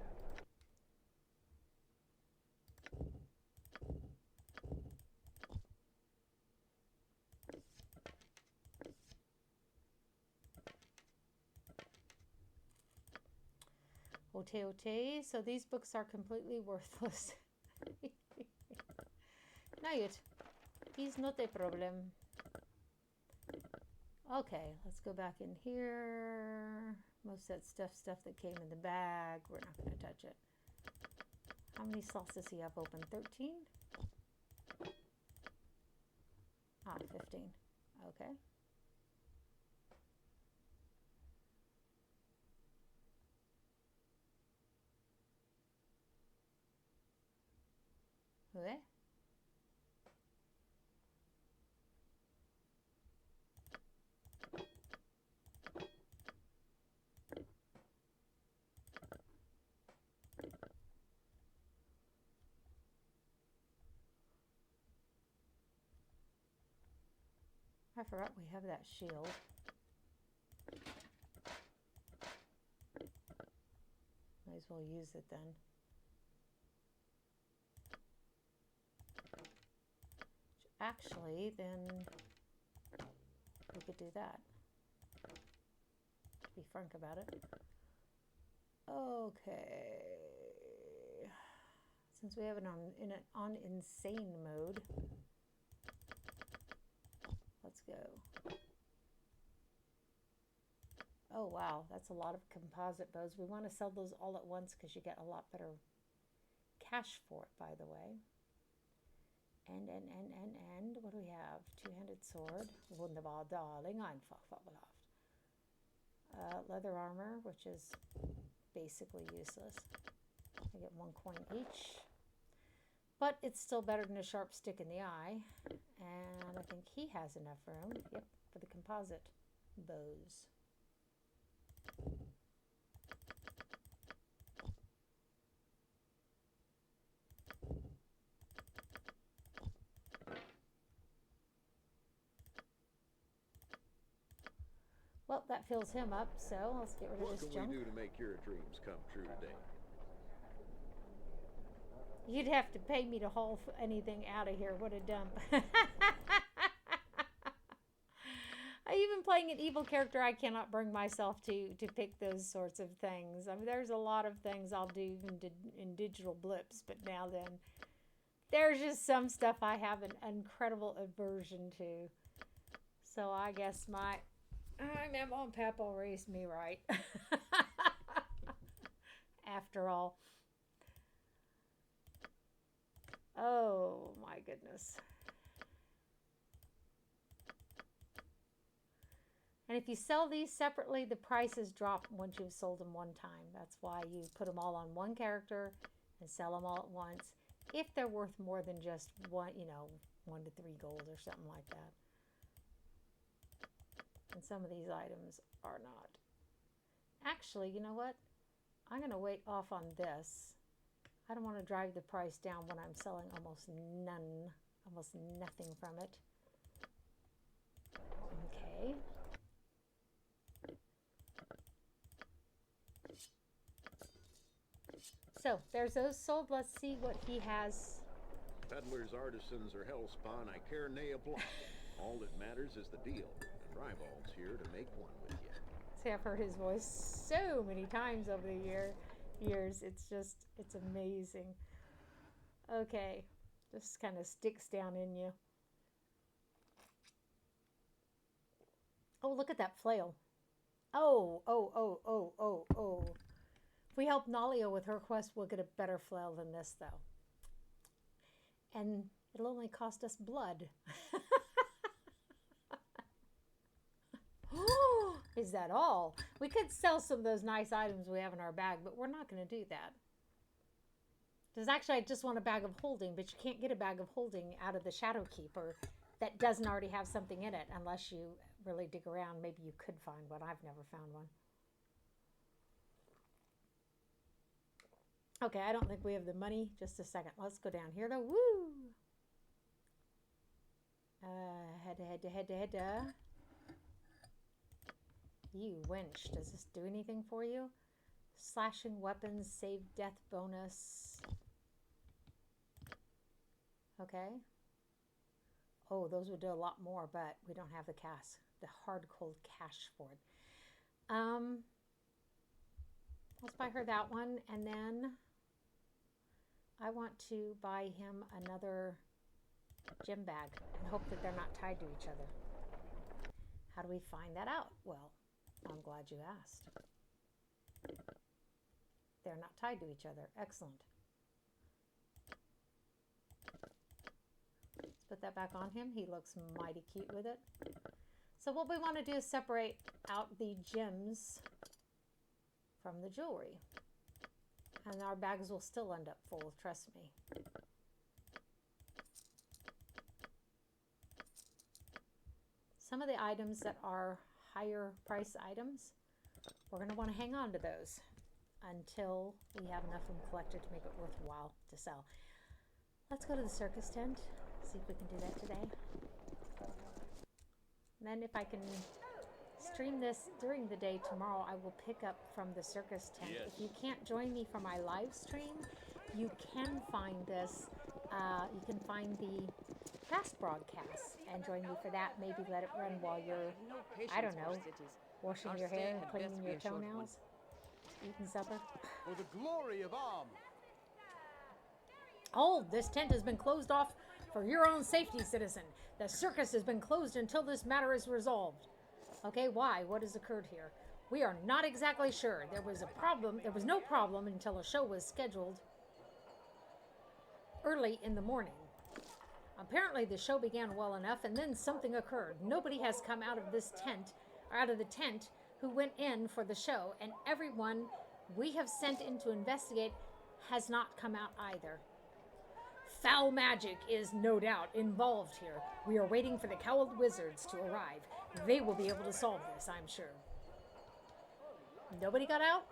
Ote. So these books are completely worthless. No, it is not a problem. Okay, let's go back in here. Most of that stuff that came in the bag, we're not going to touch it. How many slots does he have open? 13? Ah, 15. Okay. Okay. I forgot we have that shield. Might as well use it then. Actually, then we could do that. To be frank about it. Okay. Since we have it on insane mode, let's go. Oh wow, that's a lot of composite bows. We want to sell those all at once because you get a lot better cash for it, by the way. And what do we have? Two-handed sword. Wunderbar, darling. Einfach fabelhaft. Leather armor, which is basically useless. I get 1 coin each. But it's still better than a sharp stick in the eye. And I think he has enough room, yep, for the composite bows. Well, that fills him up, so let's get rid of this junk. What can we do to make your dreams come true today? You'd have to pay me to haul anything out of here. What a dump. Even playing an evil character, I cannot bring myself to pick those sorts of things. I mean, there's a lot of things I'll do in digital blips, but now then, there's just some stuff I have an incredible aversion to. So I guess my mom and papa raised me right. After all. Oh my goodness. And if you sell these separately, the prices drop once you've sold them one time. That's why you put them all on one character and sell them all at once. If they're worth more than just 1 to 3 gold or something like that. And some of these items are not. Actually, you know what? I'm going to wait off on this. I don't want to drive the price down when I'm selling almost nothing from it. Okay. Okay. So, there's those sold. Let's see what he has. Peddlers, artisans, or hellspawn, I care nay a blot. All that matters is the deal, and Ribald's here to make one with you. See, I've heard his voice so many times over the years. It's amazing. Okay, just kind of sticks down in you. Oh, look at that flail. Oh. If we help Nalia with her quest, we'll get a better flail than this, though. And it'll only cost us blood. Is that all? We could sell some of those nice items we have in our bag, but we're not going to do that. Because actually, I just want a bag of holding, but you can't get a bag of holding out of the Shadow Keeper that doesn't already have something in it, unless you really dig around. Maybe you could find one. I've never found one. Okay, I don't think we have the money. Just a second. Let's go down here, though. Woo! Head. You wench. Does this do anything for you? Slashing weapons, save death bonus. Okay. Oh, those would do a lot more, but we don't have the hard cold cash for it. Let's buy her that one, and then I want to buy him another gem bag and hope that they're not tied to each other. How do we find that out? Well, I'm glad you asked. They're not tied to each other. Excellent. Let's put that back on him. He looks mighty cute with it. So what we want to do is separate out the gems from the jewelry. And our bags will still end up full, trust me. Some of the items that are higher price items, we're going to want to hang on to those until we have enough of them collected to make it worthwhile to sell. Let's go to the circus tent, see if we can do that today. And then if I can stream this during the day tomorrow, I will pick up from the circus tent. Yes. If you can't join me for my live stream, you can find this. You can find the past broadcasts and join me for that. Maybe let it run while you're, I don't know, washing your hair and cleaning your toenails, eating supper. For the glory of Arm. Hold! This tent has been closed off for your own safety, citizen. The circus has been closed until this matter is resolved. Okay, why? What has occurred here? We are not exactly sure. There was a problem. There was no problem until a show was scheduled early in the morning. Apparently the show began well enough, and then something occurred. Nobody has come out of this tent, or out of the tent, who went in for the show, and everyone we have sent in to investigate has not come out either. Foul magic is no doubt involved here. We are waiting for the cowled wizards to arrive. They will be able to solve this, I'm sure. Nobody got out?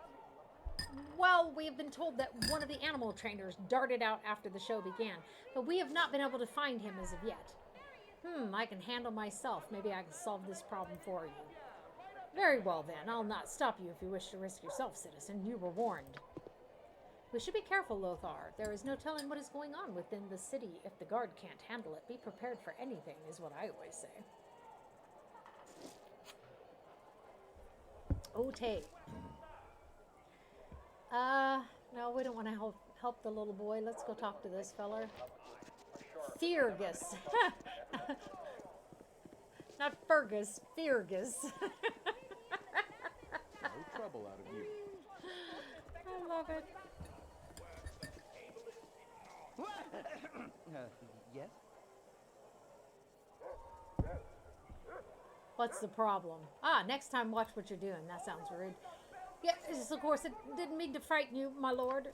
Well, we have been told that one of the animal trainers darted out after the show began, but we have not been able to find him as of yet. I can handle myself. Maybe I can solve this problem for you. Very well then, I'll not stop you if you wish to risk yourself, citizen. You were warned. We should be careful, Lothar. There is no telling what is going on within the city if the guard can't handle it. Be prepared for anything, is what I always say. Okay. No, we don't want to help the little boy. Let's go talk to this feller. Fergus. Not Fergus, Fergus. No trouble out of you. I love it. Yes? What's the problem? Next time watch what you're doing. That sounds rude. Yes, of course, it didn't mean to frighten you, my lord.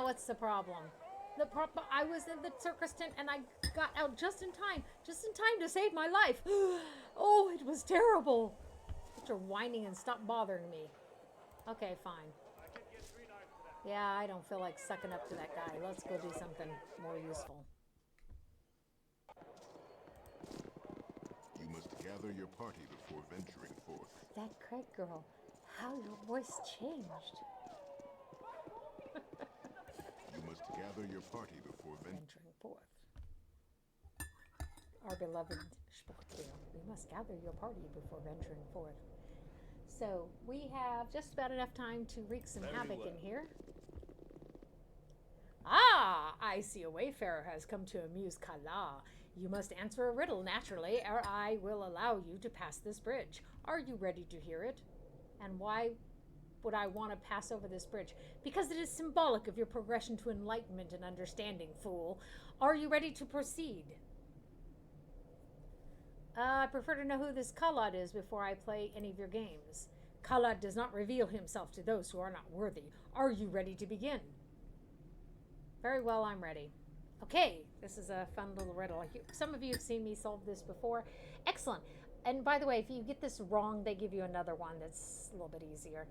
What's the problem? I was in the circus tent and I got out just in time to save my life. Oh, it was terrible. But you're whining and stop bothering me. Okay, fine. Yeah, I don't feel like sucking up to that guy. Let's go do something more useful. gather your party before venturing forth. That Craig girl, how your voice changed. You must gather your party before Venturing forth. Our beloved Sportfield, we must gather your party before venturing forth. So we have just about enough time to wreak some havoc in here. Ah, I see a wayfarer has come to amuse Kala. You must answer a riddle naturally, or I will allow you to pass this bridge. Are you ready to hear it? And why would I want to pass over this bridge? Because it is symbolic of your progression to enlightenment and understanding, fool. Are you ready to proceed? I prefer to know who this Kalad is before I play any of your games. Kalad does not reveal himself to those who are not worthy. Are you ready to begin? Very well, I'm ready. Okay, this is a fun little riddle. Some of you have seen me solve this before. Excellent. And by the way, if you get this wrong, they give you another one that's a little bit easier.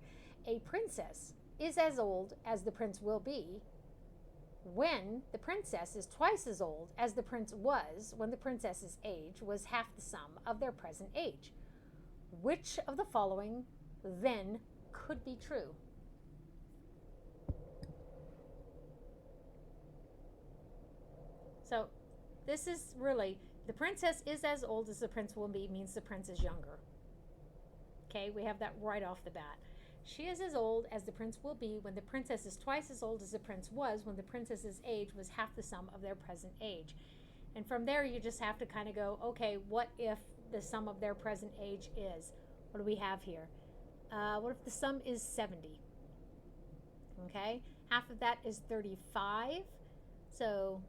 A princess is as old as the prince will be when the princess is twice as old as the prince was when the princess's age was half the sum of their present age. Which of the following then could be true? So this is really, the princess is as old as the prince will be means the prince is younger. Okay, we have that right off the bat. She is as old as the prince will be when the princess is twice as old as the prince was when the princess's age was half the sum of their present age. And from there, you just have to kind of go, okay, what if the sum of their present age is? What do we have here? What if the sum is 70? Okay, half of that is 35. So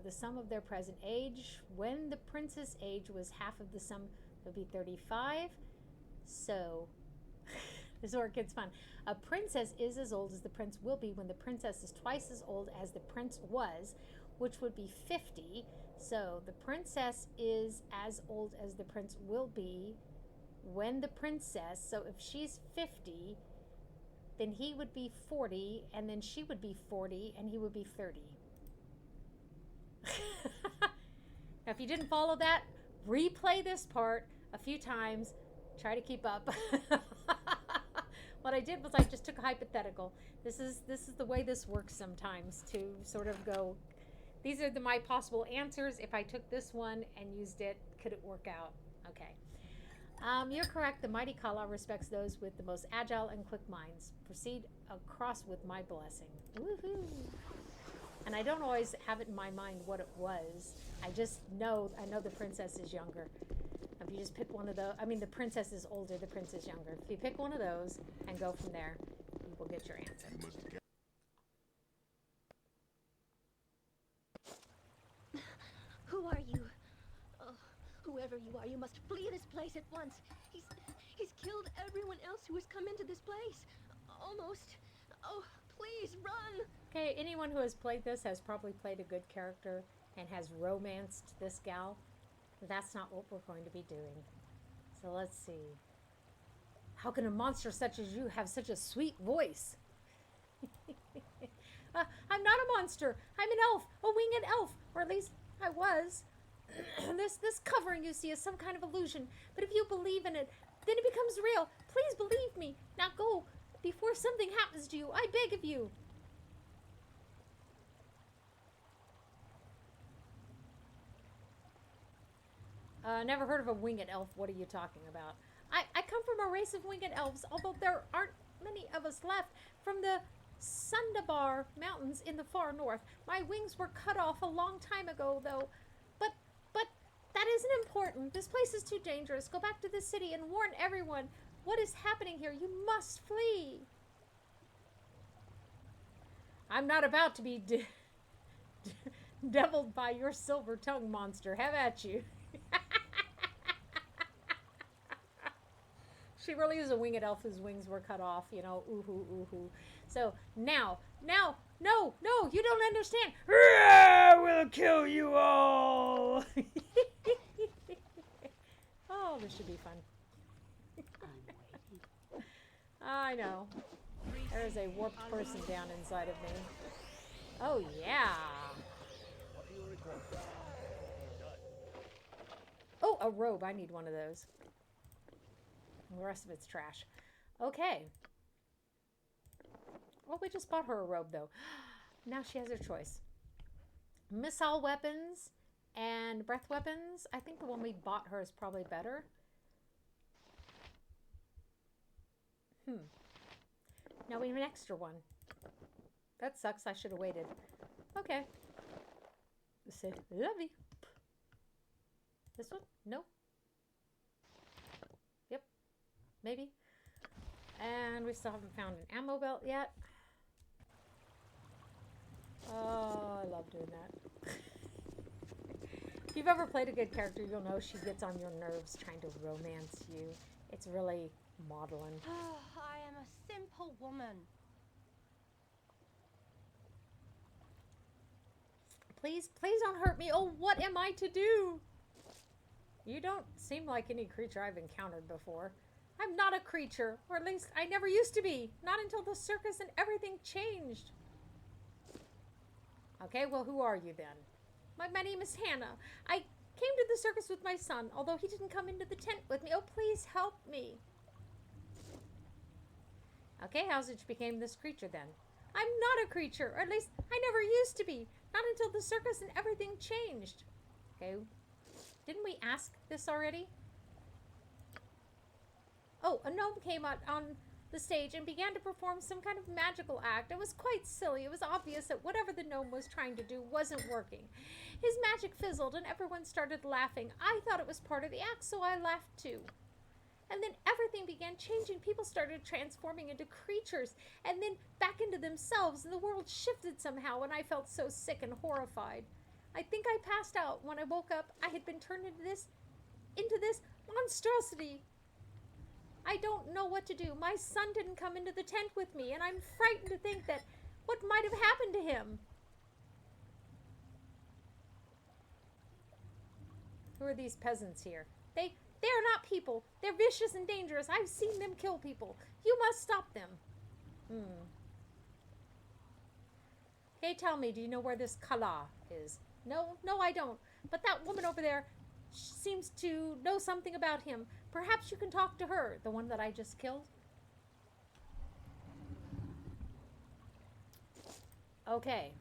the sum of their present age, when the prince's age was half of the sum, would be 35. So this is where it gets fun. A princess is as old as the prince will be when the princess is twice as old as the prince was, which would be 50. So the princess is as old as the prince will be when the princess, so if she's 50, then he would be 40, and then she would be 40, and he would be 30. Now, if you didn't follow that, replay this part a few times. Try to keep up. What I did was I just took a hypothetical. This is the way this works sometimes, to sort of go, these are my possible answers. If I took this one and used it, could it work out? Okay. You're correct. The mighty Kala respects those with the most agile and quick minds. Proceed across with my blessing. Woohoo! And I don't always have it in my mind what it was. I know the princess is younger. If you just pick one of those, the princess is older, the prince is younger. If you pick one of those and go from there, you will get your answer. Who are you? Oh, whoever you are, you must flee this place at once. He's killed everyone else who has come into this place. Almost. Oh, please run. Okay, anyone who has played this has probably played a good character and has romanced this gal. That's not what we're going to be doing. So let's see. How can a monster such as you have such a sweet voice? I'm not a monster. I'm an elf, a winged elf, or at least I was. This covering you see is some kind of illusion, but if you believe in it, then it becomes real. Please believe me. Now go before something happens to you. I beg of you. Never heard of a winged elf. What are you talking about? I come from a race of winged elves, although there aren't many of us left. From the Sundabar Mountains in the far north. My wings were cut off a long time ago, though. But that isn't important. This place is too dangerous. Go back to the city and warn everyone what is happening here. You must flee. I'm not about to be deviled by your silver tongue monster. Have at you. She really is a winged elf whose wings were cut off, ooh-hoo. So now, no, you don't understand. We'll kill you all. Oh, this should be fun. I know. There is a warped person down inside of me. Oh, yeah. Oh, a robe. I need one of those. The rest of it's trash. Okay. Well, we just bought her a robe, though. Now she has her choice. Missile weapons and breath weapons. I think the one we bought her is probably better. Now we have an extra one. That sucks. I should have waited. Okay. Say lovey. This one? No. Yep. Maybe. And we still haven't found an ammo belt yet. Oh, I love doing that. If you've ever played a good character, you'll know she gets on your nerves trying to romance you. It's really maudlin. I am a simple woman. Please, please don't hurt me. Oh, what am I to do? You don't seem like any creature I've encountered before. I'm not a creature, or at least I never used to be. Not until the circus and everything changed. Okay, well, who are you then? My name is Hannah. I came to the circus with my son, although he didn't come into the tent with me. Oh, please help me. Okay, how's it you became this creature then? I'm not a creature, or at least I never used to be. Not until the circus and everything changed. Okay, didn't we ask this already? Oh, a gnome came out on the stage and began to perform some kind of magical act. It was quite silly. It was obvious that whatever the gnome was trying to do wasn't working. His magic fizzled and everyone started laughing. I thought it was part of the act, so I laughed too. And then everything began changing. People started transforming into creatures and then back into themselves, and the world shifted somehow, and I felt so sick and horrified. I think I passed out. When I woke up, I had been turned into this monstrosity. I don't know what to do. My son didn't come into the tent with me, and I'm frightened to think that what might have happened to him. Who are these peasants here? They're not people. They're vicious and dangerous. I've seen them kill people. You must stop them. Okay, tell me, do you know where this Kala is? No, I don't. But that woman over there seems to know something about him. Perhaps you can talk to her, the one that I just killed. Okay.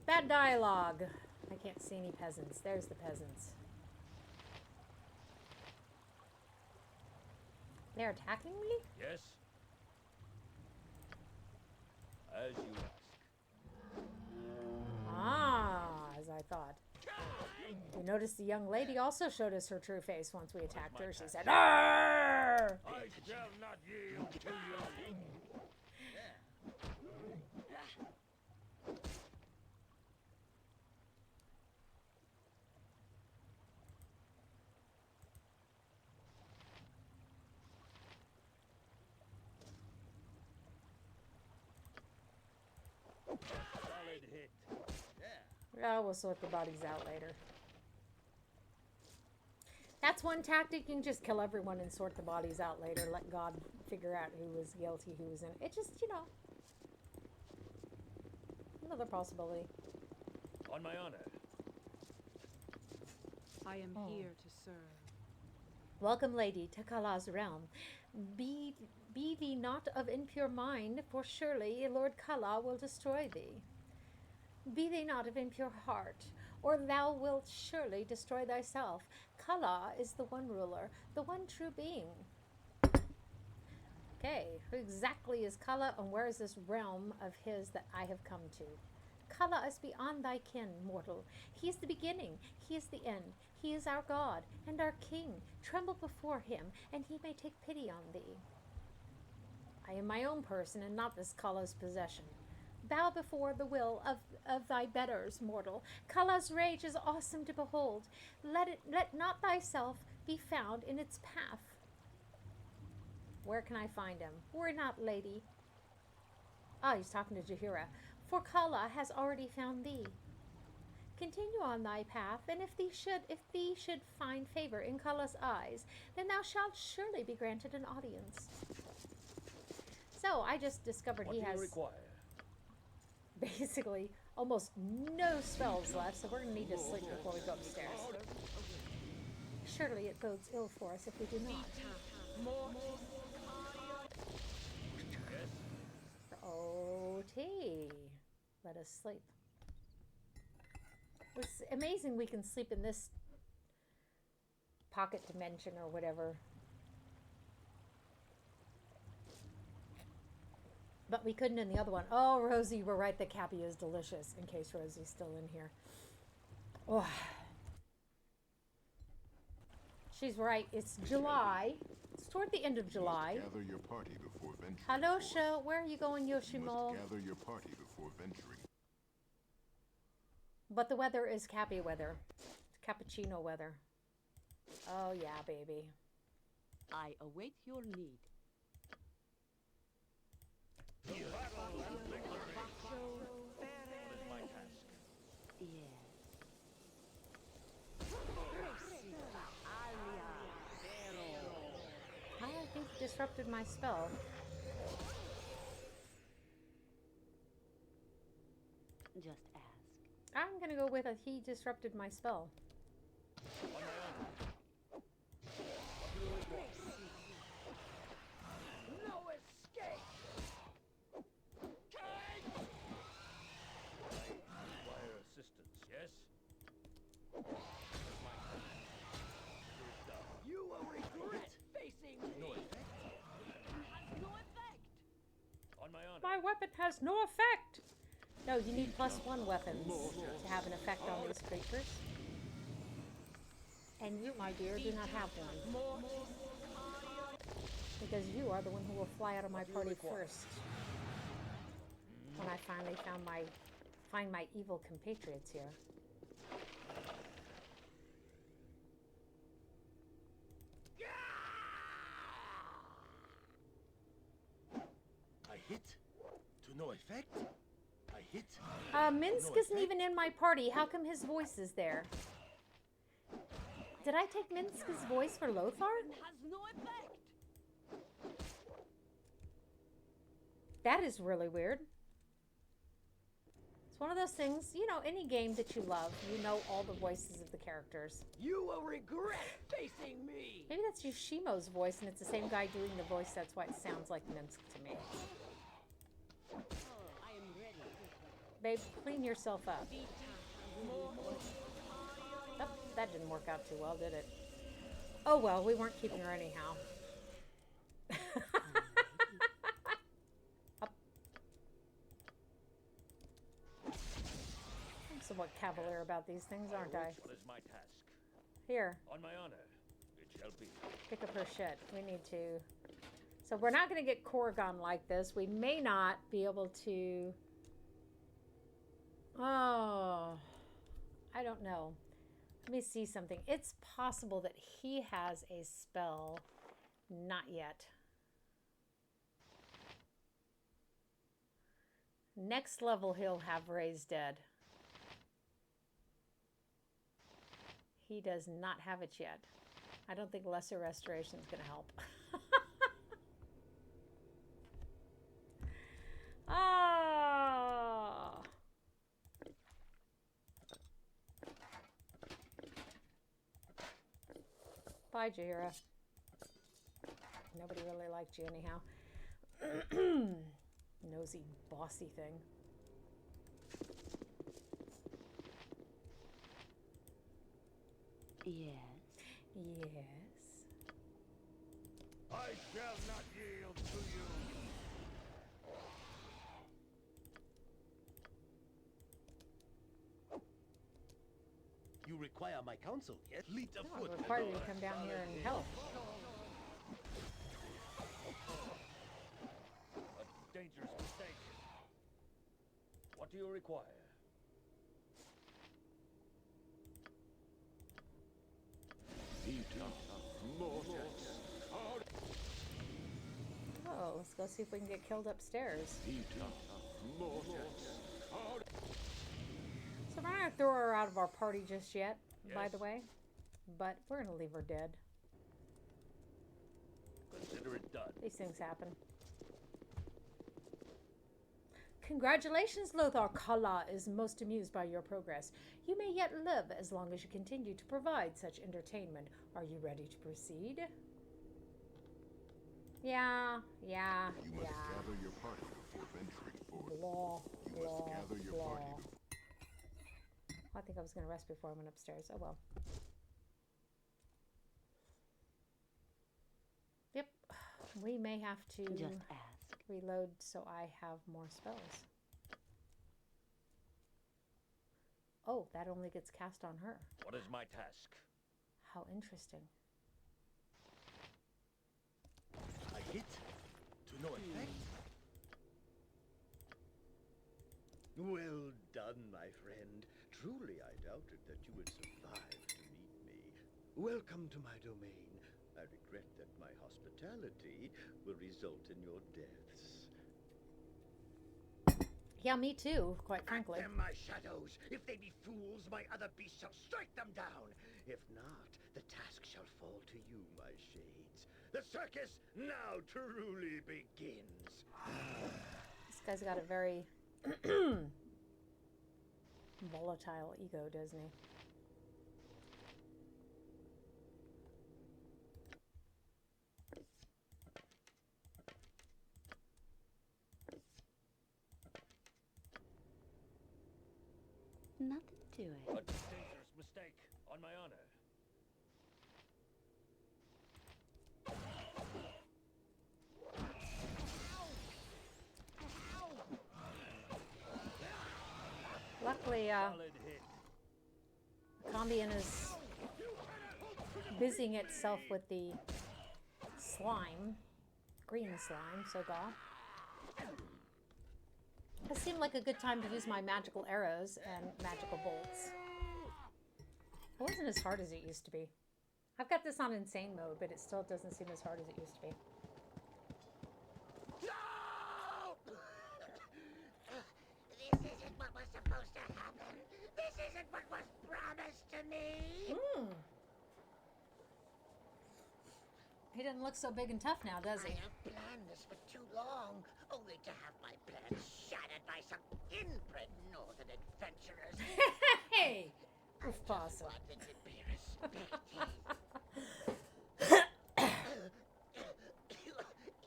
Bad dialogue. I can't see any peasants. There's the peasants. They're attacking me? Yes? As you ask. Ah, as I thought. You notice the young lady also showed us her true face once we attacked her. She said, "Arr!" I shall not yield to you. Solid hit. Oh, we'll sort the bodies out later. That's one tactic. You can just kill everyone and sort the bodies out later. Let God figure out who was guilty, who was in it. It just, another possibility. On my honor. I am here to serve. Welcome, lady, to Kala's realm. Be thee not of impure mind, for surely Lord Kala will destroy thee. Be thee not of impure heart, or thou wilt surely destroy thyself. Kala is the one ruler, the one true being. Okay, who exactly is Kala, and where is this realm of his that I have come to? Kala is beyond thy ken, mortal. He is the beginning, he is the end. He is our God and our King. Tremble before him, and he may take pity on thee. I am my own person, and not this Kala's possession. Bow before the will of thy betters, mortal. Kala's rage is awesome to behold. Let not thyself be found in its path. Where can I find him? Worry not, lady. Ah, he's talking to Jahira. For Kala has already found thee. Continue on thy path, and if thee should find favor in Kala's eyes, then thou shalt surely be granted an audience. So I just discovered What he do has. you require? basically almost no spells left, so we're going to need to sleep before we go upstairs. Surely it bodes ill for us if we do not. OT. Let us sleep. It's amazing we can sleep in this pocket dimension or whatever. But we couldn't in the other one. Oh, Rosie, you were right. The Cappy is delicious, in case Rosie's still in here. Oh. She's right. It's July. It's toward the end of July. Gather your party before venturing. Hello, Sho. Where are you going, Yoshimo? Gather your party before venturing. But the weather is Cappy weather. Cappuccino weather. Oh, yeah, baby. I await your need. The battle and victory. What is my task? Yes. I think he disrupted my spell. Just ask. I'm gonna go with he disrupted my spell. On my honor. No escape! Require assistance, yes? You will regret facing me! No effect? No effect. On my honor. My weapon has no effect! No, you need +1 weapons to have an effect on these creatures. And you, my dear, do not have one. Because you are the one who will fly out of my party first. When I finally find my evil compatriots here. I hit to no effect. I hit. Minsk isn't even in my party. How come his voice is there? Did I take Minsk's voice for Lothar? Has no effect. That is really weird. It's one of those things, you know, any game that you love, you know all the voices of the characters. You will regret facing me! Maybe that's Yoshimo's voice and it's the same guy doing the voice, that's why it sounds like Minsk to me. I am ready. Babe, clean yourself up. Oh, that didn't work out too well, did it? Oh well, we weren't keeping her anyhow. Up. I'm somewhat cavalier about these things, aren't I? What is my task? Here, On my honor, it shall be. pick up her shit. We need to... So we're not going to get Korrigan like this. We may not be able to... Oh, I don't know. Let me see something. It's possible that he has a spell. Not yet. Next level, he'll have Raised Dead. He does not have it yet. I don't think Lesser Restoration is going to help. Ah. Bye, Jaira. Nobody really liked you anyhow. Nosy, bossy thing. Yes. Yes. I shall not yield to you. You require my counsel, yes? Fleet of No, foot. it requires you to come down here and help. A dangerous mistake. What do you require? Oh, let's go see if we can get killed upstairs. So we're not going to throw her out of our party just yet, by the way. But we're going to leave her dead. Consider it done. These things happen. Congratulations, Lothar. Kala is most amused by your progress. You may yet live as long as you continue to provide such entertainment. Are you ready to proceed? Yeah. You must gather your party before venturing forth. Blah, You must gather your party before. I think I was going to rest before I went upstairs. Oh well. Yep. We may have to Just ask. reload so I have more spells. Oh, that only gets cast on her. What is my task? How interesting. I hit to no effect. Well done, my friend. Truly, I doubted that you would survive to meet me. Welcome to my domain. I regret that my hospitality will result in your deaths. Yeah, me too, quite frankly. Them my shadows. If they be fools, my other beasts shall strike them down. If not, the task shall fall to you, my shades. The circus now truly begins. This guy's got a very volatile ego, doesn't he? Nothing to it. A dangerous mistake, on my honor. Luckily, Combian is busying itself with the slime, green slime, so ga. It seemed like a good time to use my magical arrows and magical bolts. It wasn't as hard as it used to be. I've got this on insane mode, but it still doesn't seem as hard as it used to be. This isn't what was supposed to happen. This isn't what was promised to me. He doesn't look so big and tough now, does he? I have planned this for too long, only to have my plans shattered by some inbred northern adventurers. Hey! Mufasa.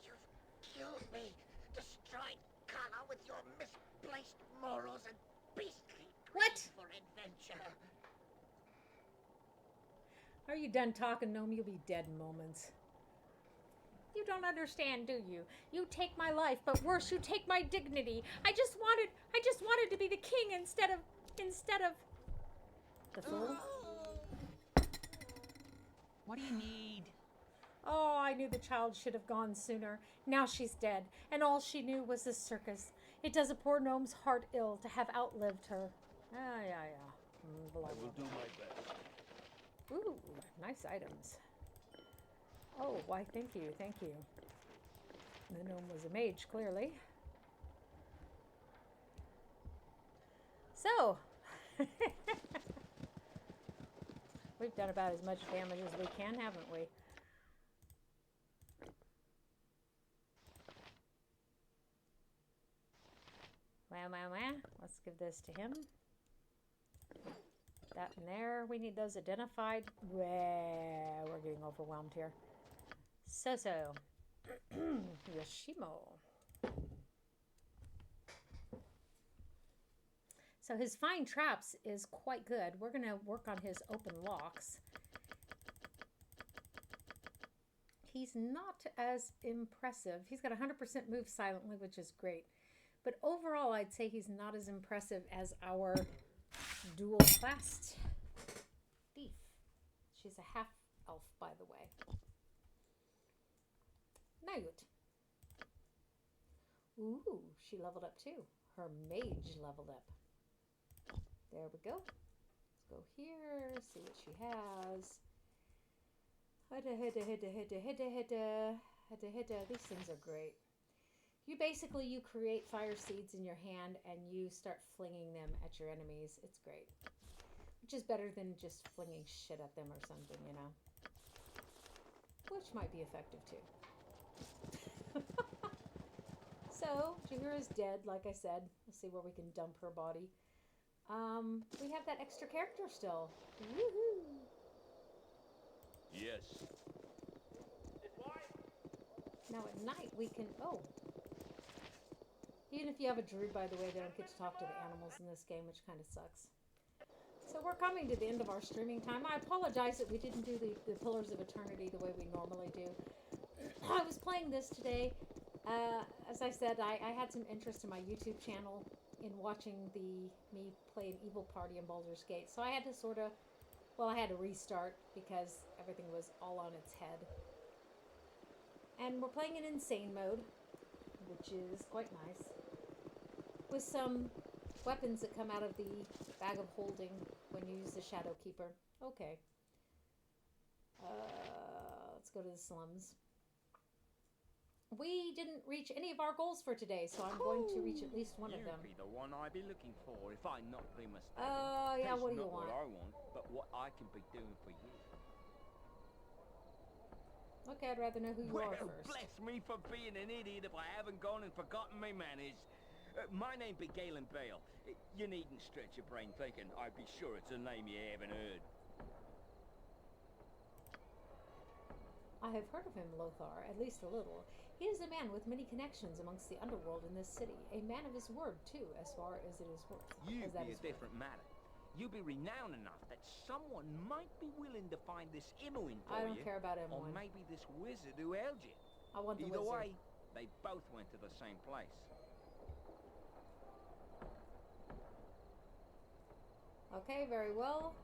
You've killed me, destroyed Kala with your misplaced morals and beastly greed for adventure. Are you done talking, Gnome? You'll be dead in moments. You don't understand, do you? You take my life, but worse, you take my dignity. I just wanted to be the king instead of the fool. What do you need? Oh, I knew the child should have gone sooner. Now she's dead, and all she knew was the circus. It does a poor gnome's heart ill to have outlived her. Yeah. Blah, I will do my best. Ooh, nice items. Oh, why, thank you. The gnome was a mage, clearly. So, we've done about as much damage as we can, haven't we? Well. Let's give this to him. That in there. We need those identified. Well, we're getting overwhelmed here. So. Yoshimo. So his fine traps is quite good. We're going to work on his open locks. He's not as impressive. He's got 100% move silently, which is great. But overall, I'd say he's not as impressive as our dual-classed thief. She's a half-elf, by the way. Nayut. Ooh, she leveled up too. Her mage leveled up. There we go. Let's go here, see what she has. Hidda. These things are great. You create fire seeds in your hand and you start flinging them at your enemies. It's great. Which is better than just flinging shit at them or something, you know. Which might be effective too. So, So, Jahira's dead, like I said. Let's see where we can dump her body. We have that extra character still. Woohoo! Yes. Now at night we can... Oh. Even if you have a druid, by the way, they don't get to talk to the animals in this game, which kind of sucks. So we're coming to the end of our streaming time. I apologize that we didn't do the Pillars of Eternity the way we normally do. I was playing this today. As I said, I had some interest in my YouTube channel in watching me play an evil party in Baldur's Gate. So I had to sort of... Well, I had to restart because everything was all on its head. And we're playing in insane mode, which is quite nice. With some weapons that come out of the bag of holding when you use the Shadow Keeper. Okay. Let's go to the slums. We didn't reach any of our goals for today, so I'm going to reach at least one of them. You'd be the one I'd be looking for if I not be mistaken. Yeah, what do you Not want? what I want, but what I can be doing for you. Okay, I'd rather know who you are first. Bless me for being an idiot if I haven't gone and forgotten my manners. My name be Galen Bale. You needn't stretch your brain thinking. I'd be sure it's a name you haven't heard. I have heard of him, Lothar, at least a little. He is a man with many connections amongst the underworld in this city. A man of his word, too, as far as it is worth. You'd be a different matter. You'd be renowned enough that someone might be willing to find this Imoen for you. I don't care about Imoen. Or maybe this wizard who held you. I want the Either wizard. way, they both went to the same place. Okay, very well.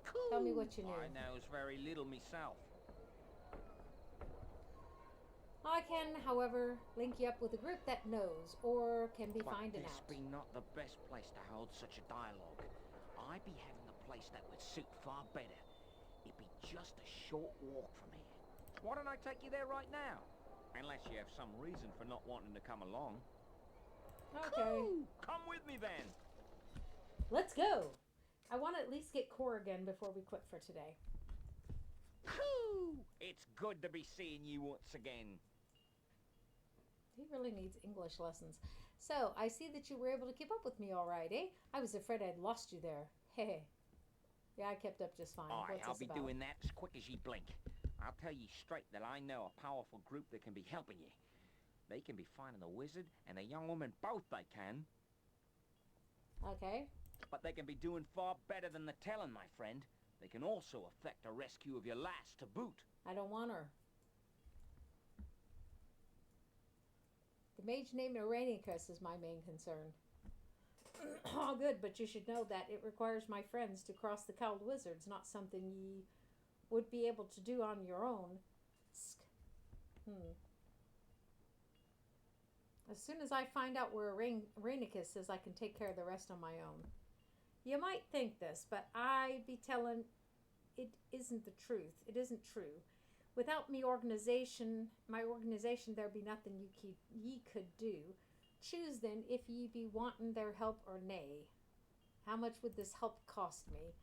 Cool. Tell me what you knew. I knows very little myself. I can, however, link you up with a group that knows, or can be finding out. This be not the best place to hold such a dialogue. I be having a place that would suit far better. It'd be just a short walk from here. Why don't I take you there right now? Unless you have some reason for not wanting to come along. Okay. Cool. Come with me then. Let's go. I want to at least get Corrigan before we quit for today. Cool. It's good to be seeing you once again. He really needs English lessons. So, I see that you were able to keep up with me all right, eh? I was afraid I'd lost you there. Hey. Yeah, I kept up just fine. Aye, What's I'll this be about? doing that as quick as you blink. I'll tell you straight that I know a powerful group that can be helping you. They can be finding the wizard and the young woman both, they can. Okay. But they can be doing far better than the telling, my friend. They can also effect a rescue of your lass to boot. I don't want her. The mage named Irenicus is my main concern. Oh, good, but you should know that it requires my friends to cross the cowled wizards, not something ye would be able to do on your own. As soon as I find out where Irenicus is, I can take care of the rest on my own. You might think this, but I be telling it isn't the truth. It isn't true. Without my organization, there be nothing ye could do. Choose then if ye be wanting their help or nay. How much would this help cost me?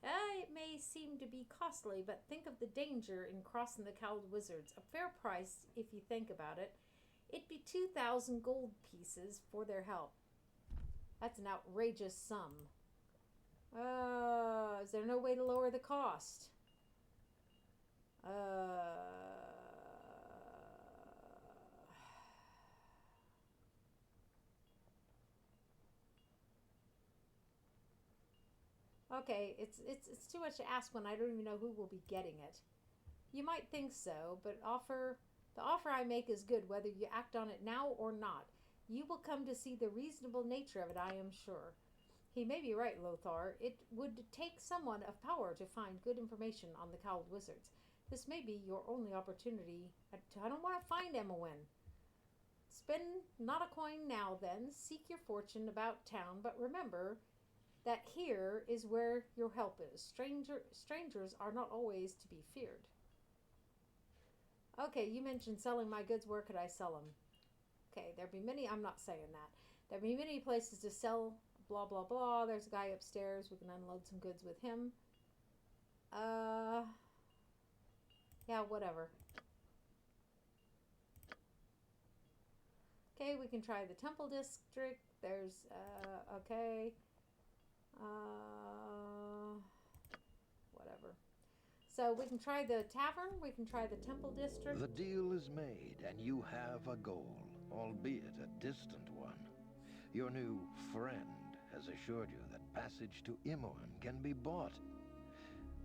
It may seem to be costly, but think of the danger in crossing the cowled wizards. A fair price, if you think about it. It'd be 2,000 gold pieces for their help. That's an outrageous sum. Is there no way to lower the cost? Okay, it's too much to ask when I don't even know who will be getting it. You might think so, but the offer I make is good whether you act on it now or not. You will come to see the reasonable nature of it, I am sure. He may be right, Lothar. It would take someone of power to find good information on the cowled wizards. This may be your only opportunity. I don't want to find Imoen. Spend not a coin now, then. Seek your fortune about town, but remember that here is where your help is. Strangers are not always to be feared. Okay, you mentioned selling my goods. Where could I sell them? Okay, there be many. I'm not saying that. There be many places to sell. Blah, blah, blah. There's a guy upstairs. We can unload some goods with him. Yeah, whatever. Okay, we can try the Temple District. There's, okay. Whatever. So we can try the tavern, we can try the Temple District. The deal is made, and you have a goal, albeit a distant one. Your new friend has assured you that passage to Imoen can be bought,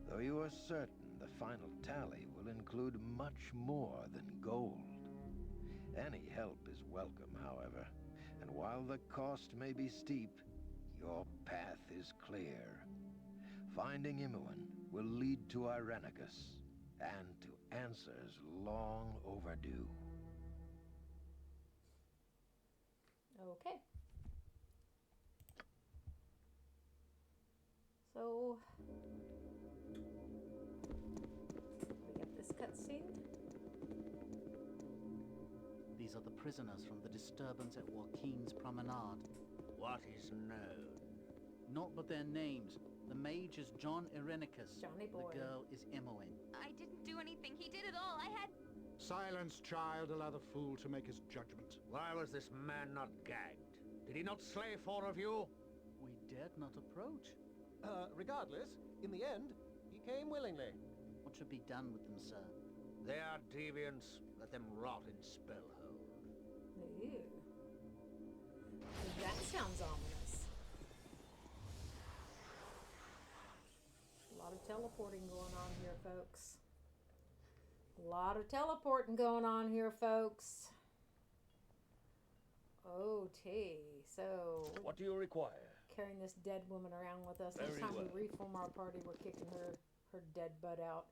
though you are certain the final tally will include much more than gold. Any help is welcome, however, and while the cost may be steep, your path is clear. Finding Imoen will lead to Irenicus, and to answers long overdue. Okay. So, we get this cutscene. These are the prisoners from the disturbance at Joaquin's Promenade. What is known? Not but their names. The mage is John Irenicus. Johnny boy. The girl is Imoen. I didn't do anything. He did it all. I had... Silence, child. Allow the fool to make his judgment. Why was this man not gagged? Did he not slay 4 of you? We dared not approach. Regardless, in the end, he came willingly. What should be done with them, sir? They are deviants. Let them rot in Spellhold. Ew. That sounds ominous. A lot of teleporting going on here, folks. A lot of teleporting going on here, folks. Okay, so... What do you require? Carrying this dead woman around with us. Very Next time well. we reform our party, we're kicking her dead butt out.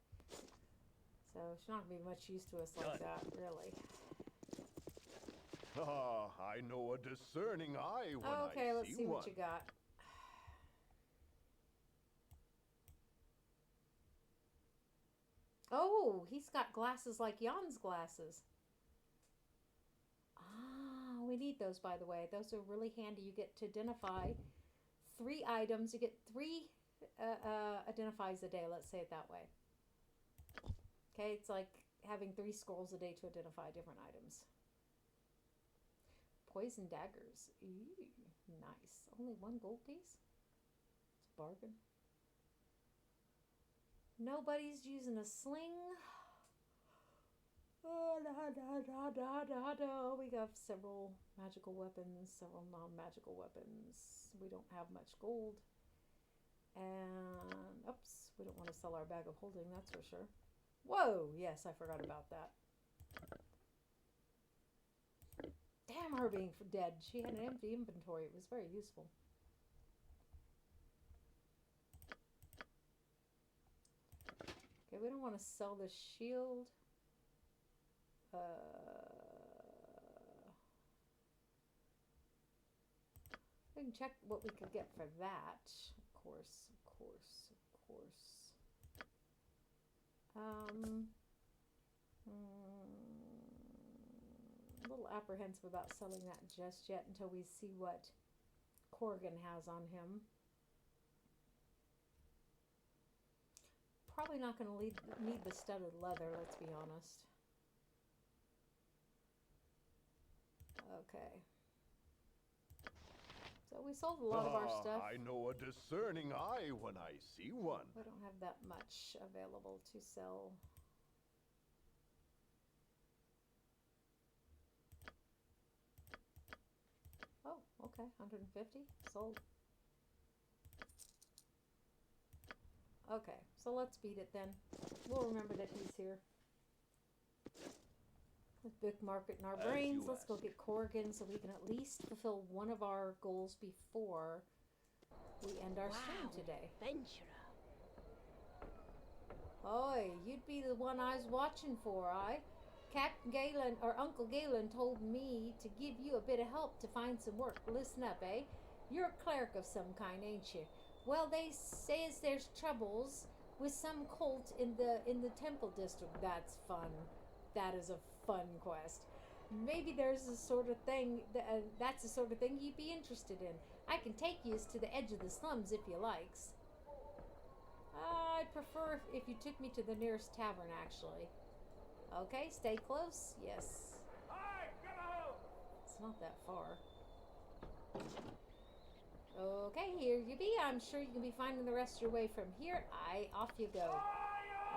So she's not going to be much use to us like that, really. Ah, I know a discerning eye when I Okay, let's see one. what you got. Oh, he's got glasses like Jan's glasses. Ah, we need those, by the way. Those are really handy. You get to identify 3 items. You get 3 identifies a day, let's say it that way. Okay, it's like having 3 scrolls a day to identify different items. Poison daggers. Ooh, nice. Only 1 gold piece? It's a bargain. Nobody's using a sling. Oh, we got several magical weapons, several non-magical weapons. We don't have much gold. And, oops, we don't want to sell our bag of holding, that's for sure. Whoa, yes, I forgot about that. Damn her being dead. She had an empty inventory. It was very useful. Okay, we don't want to sell the shield. We can check what we could get for that. Of course, of course, of course. A little apprehensive about selling that just yet until we see what Corrigan has on him. Probably not going to need the studded leather, let's be honest. Okay. So we sold a lot of our stuff. I know a discerning eye when I see one. We don't have that much available to sell. Oh, okay, 150 sold. Okay, so let's beat it then. We'll remember that he's here. Let's bookmark it in our brains. Let's go get Corrigan so we can at least fulfill one of our goals before we end our stream today. Adventurer. Oi, you'd be the one I was watching for, aye? Captain Galen, or Uncle Galen, told me to give you a bit of help to find some work. Listen up, eh? You're a cleric of some kind, ain't you? Well, they says there's troubles with some cult in the Temple District. That's fun. That is a fun quest. Maybe there's a sort of thing that's the sort of thing you'd be interested in. I can take you to the edge of the slums if you likes. I'd prefer if you took me to the nearest tavern, actually. Okay, stay close. Yes. Hi, hello. It's not that far. Okay, here you be. I'm sure you can be finding the rest of your way from here. Off you go.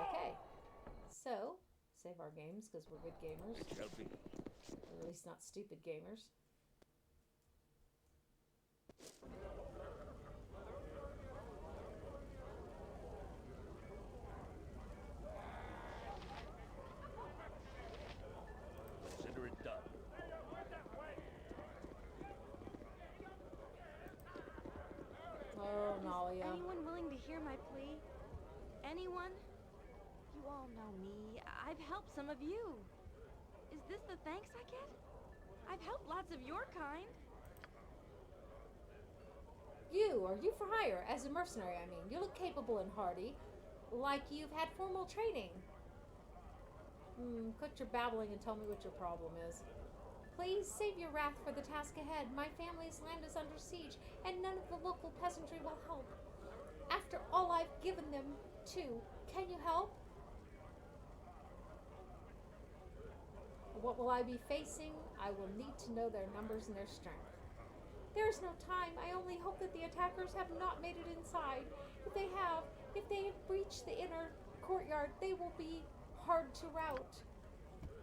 Okay. So, save our games because we're good gamers. Or at least not stupid gamers. Consider it done. Oh, Nalia. Anyone willing to hear my plea? Anyone? You all know me. I've helped some of you. Is this the thanks I get? I've helped lots of your kind. Are you for hire? As a mercenary, I mean. You look capable and hardy, like you've had formal training. Quit your babbling and tell me what your problem is. Please save your wrath for the task ahead. My family's land is under siege, and none of the local peasantry will help. After all I've given them, too. Can you help? What will I be facing? I will need to know their numbers and their strength. There is no time. I only hope that the attackers have not made it inside. If they have breached the inner courtyard, they will be hard to rout.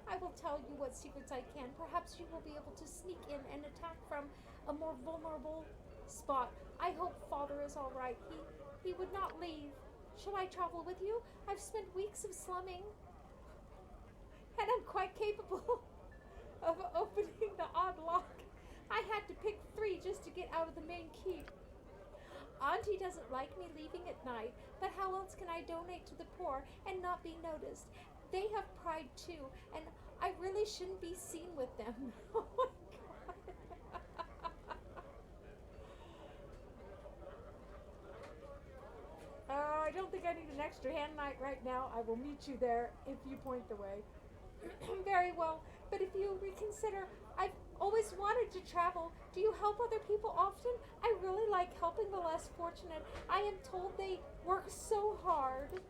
I will tell you what secrets I can. Perhaps you will be able to sneak in and attack from a more vulnerable spot. I hope Father is all right. He would not leave. Shall I travel with you? I've spent weeks of slumming, and I'm quite capable of opening the odd lock. I had to pick 3 just to get out of the main keep. Auntie doesn't like me leaving at night, but how else can I donate to the poor and not be noticed? They have pride too, and I really shouldn't be seen with them. Oh my God. I don't think I need an extra hand knight right now. I will meet you there if you point the way. Very well, but if you reconsider, I've always wanted to travel. Do you help other people often? I really like helping the less fortunate. I am told they work so hard.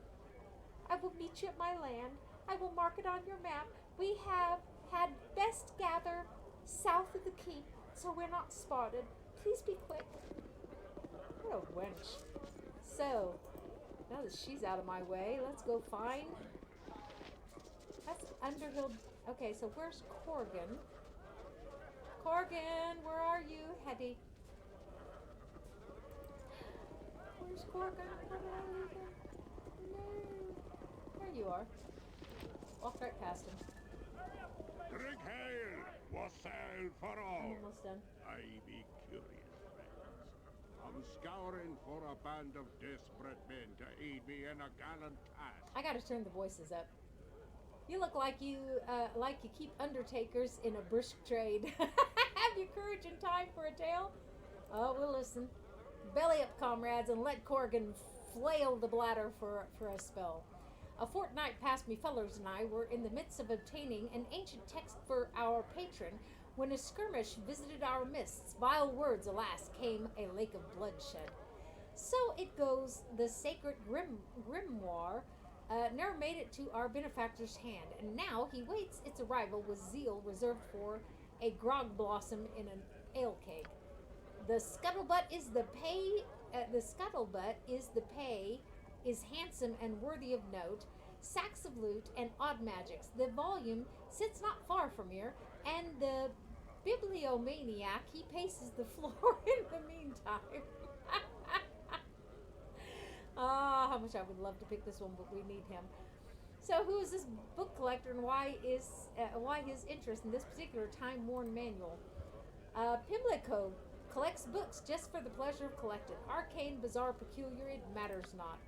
I will meet you at my land. I will mark it on your map. We have had best gather south of the keep, so we're not spotted. Please be quick. What a wench. So, now that she's out of my way, let's go find... That's Underhill. Okay, so where's Corgan? Corgan, where are you, Hetty? Where's Corgan? Where did I leave him? No. There you are. Walk right past him. Drink hail! Wassail for all! I'm almost done. I be curious, friends. I'm scouring for a band of desperate men to aid me in a gallant task. I gotta turn the voices up. You look like you keep undertakers in a brisk trade. Have you courage and time for a tale? Oh, we'll listen. Belly up, comrades, and let Corgan flail the bladder for a spell. A fortnight past, me fellers and I were in the midst of obtaining an ancient text for our patron when a skirmish visited our midst. Vile words, alas, came a lake of bloodshed. So it goes, the sacred grimoire never made it to our benefactor's hand, and now he waits its arrival with zeal reserved for a grog blossom in an ale keg. The scuttlebutt is the pay, is handsome and worthy of note, sacks of loot and odd magics. The volume sits not far from here, and the bibliomaniac, he paces the floor in the meantime. How much I would love to pick this one, but we need him. So who is this book collector, and why his interest in this particular time-worn manual? Pimlico collects books just for the pleasure of collecting. Arcane, bizarre, peculiar, it matters not.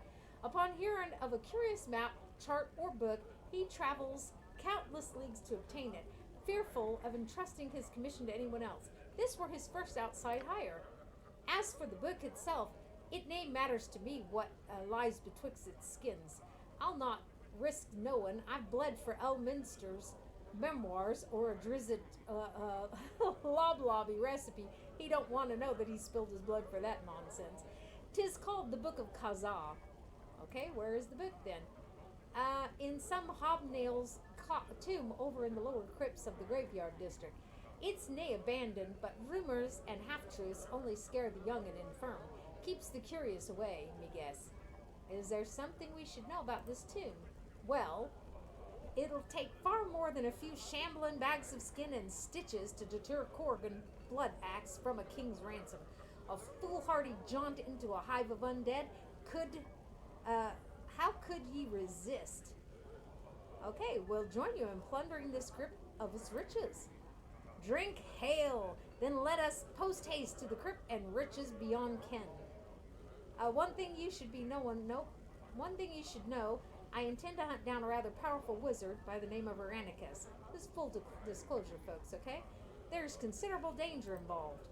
Upon hearing of a curious map, chart, or book, he travels countless leagues to obtain it, fearful of entrusting his commission to anyone else. This were his first outside hire. As for the book itself, it name matters to me what lies betwixt its skins. I'll not risk knowing I've bled for Elminster's memoirs or a Drizzt Loblobby recipe. He don't want to know that he spilled his blood for that nonsense. 'Tis called the Book of Kazaa. Okay, where is the book then? In some hobnail's tomb over in the lower crypts of the graveyard district. It's nay abandoned, but rumors and half-truths only scare the young and infirm. Keeps the curious away, me guess. Is there something we should know about this tomb? Well, it'll take far more than a few shambling bags of skin and stitches to deter Corgan blood axe from a king's ransom. A foolhardy jaunt into a hive of undead how could ye resist? Okay, we'll join you in plundering this crypt of its riches. Drink hail, then let us post haste to the crypt and riches beyond ken. One thing you should know, I intend to hunt down a rather powerful wizard by the name of Aranicus. This is full disclosure, folks, okay? There's considerable danger involved.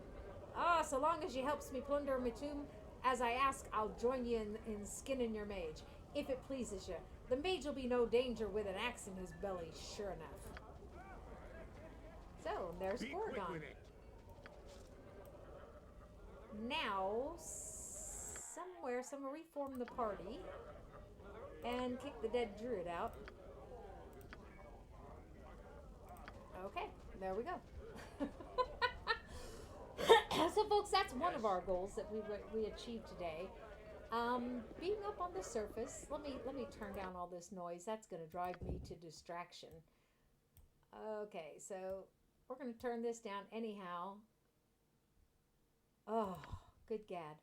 So long as you helps me plunder my tomb, as I ask, I'll join you in skinning your mage, if it pleases you. The mage will be no danger with an axe in his belly, sure enough. So, there's Gorgon. Now, someone reform the party and kick the dead druid out. Okay, there we go. So, folks, that's one of our goals that we achieved today. Being up on the surface. Let me turn down all this noise. That's going to drive me to distraction. Okay, so we're going to turn this down anyhow. Oh, good gad.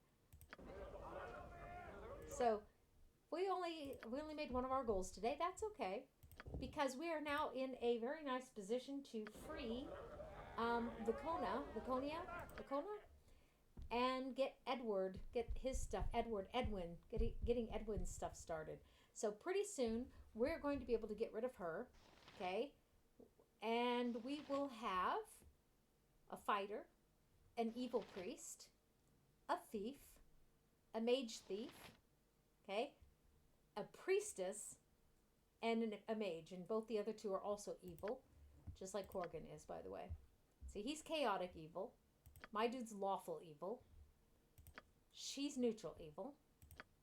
So we only made one of our goals today. That's okay, because we are now in a very nice position to free Vicona, and get his stuff. Getting Edwin's stuff started. So pretty soon we're going to be able to get rid of her. Okay, and we will have a fighter, an evil priest, a thief, a mage thief, okay, a priestess, and a mage. And both the other two are also evil, just like Corgan is, by the way. See, he's chaotic evil. My dude's lawful evil. She's neutral evil.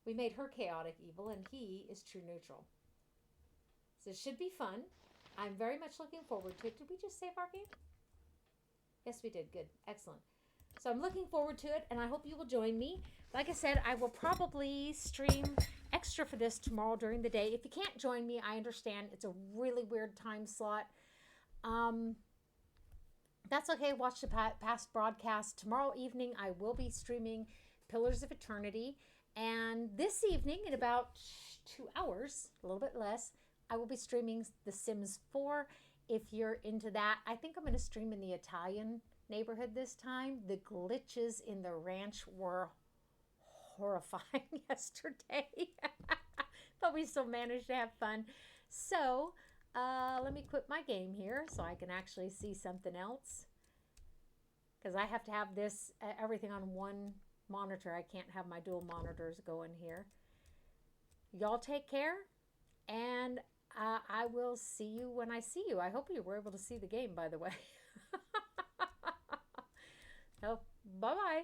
We made her chaotic evil, and he is true neutral. So it should be fun. I'm very much looking forward to it. Did we just save our game? Yes, we did. Good. Excellent. So I'm looking forward to it, and I hope you will join me. Like I said, I will probably stream extra for this tomorrow during the day. If you can't join me, I understand. It's a really weird time slot. That's okay. Watch the past broadcast. Tomorrow evening, I will be streaming Pillars of Eternity. And this evening, in about 2 hours, a little bit less, I will be streaming The Sims 4. If you're into that, I think I'm going to stream in the Italian neighborhood this time. The glitches in the ranch were horrifying yesterday. But we still managed to have fun. So, let me quit my game here so I can actually see something else. Because I have to have this, everything on one monitor. I can't have my dual monitors going here. Y'all take care. And I will see you when I see you. I hope you were able to see the game, by the way. So, bye-bye.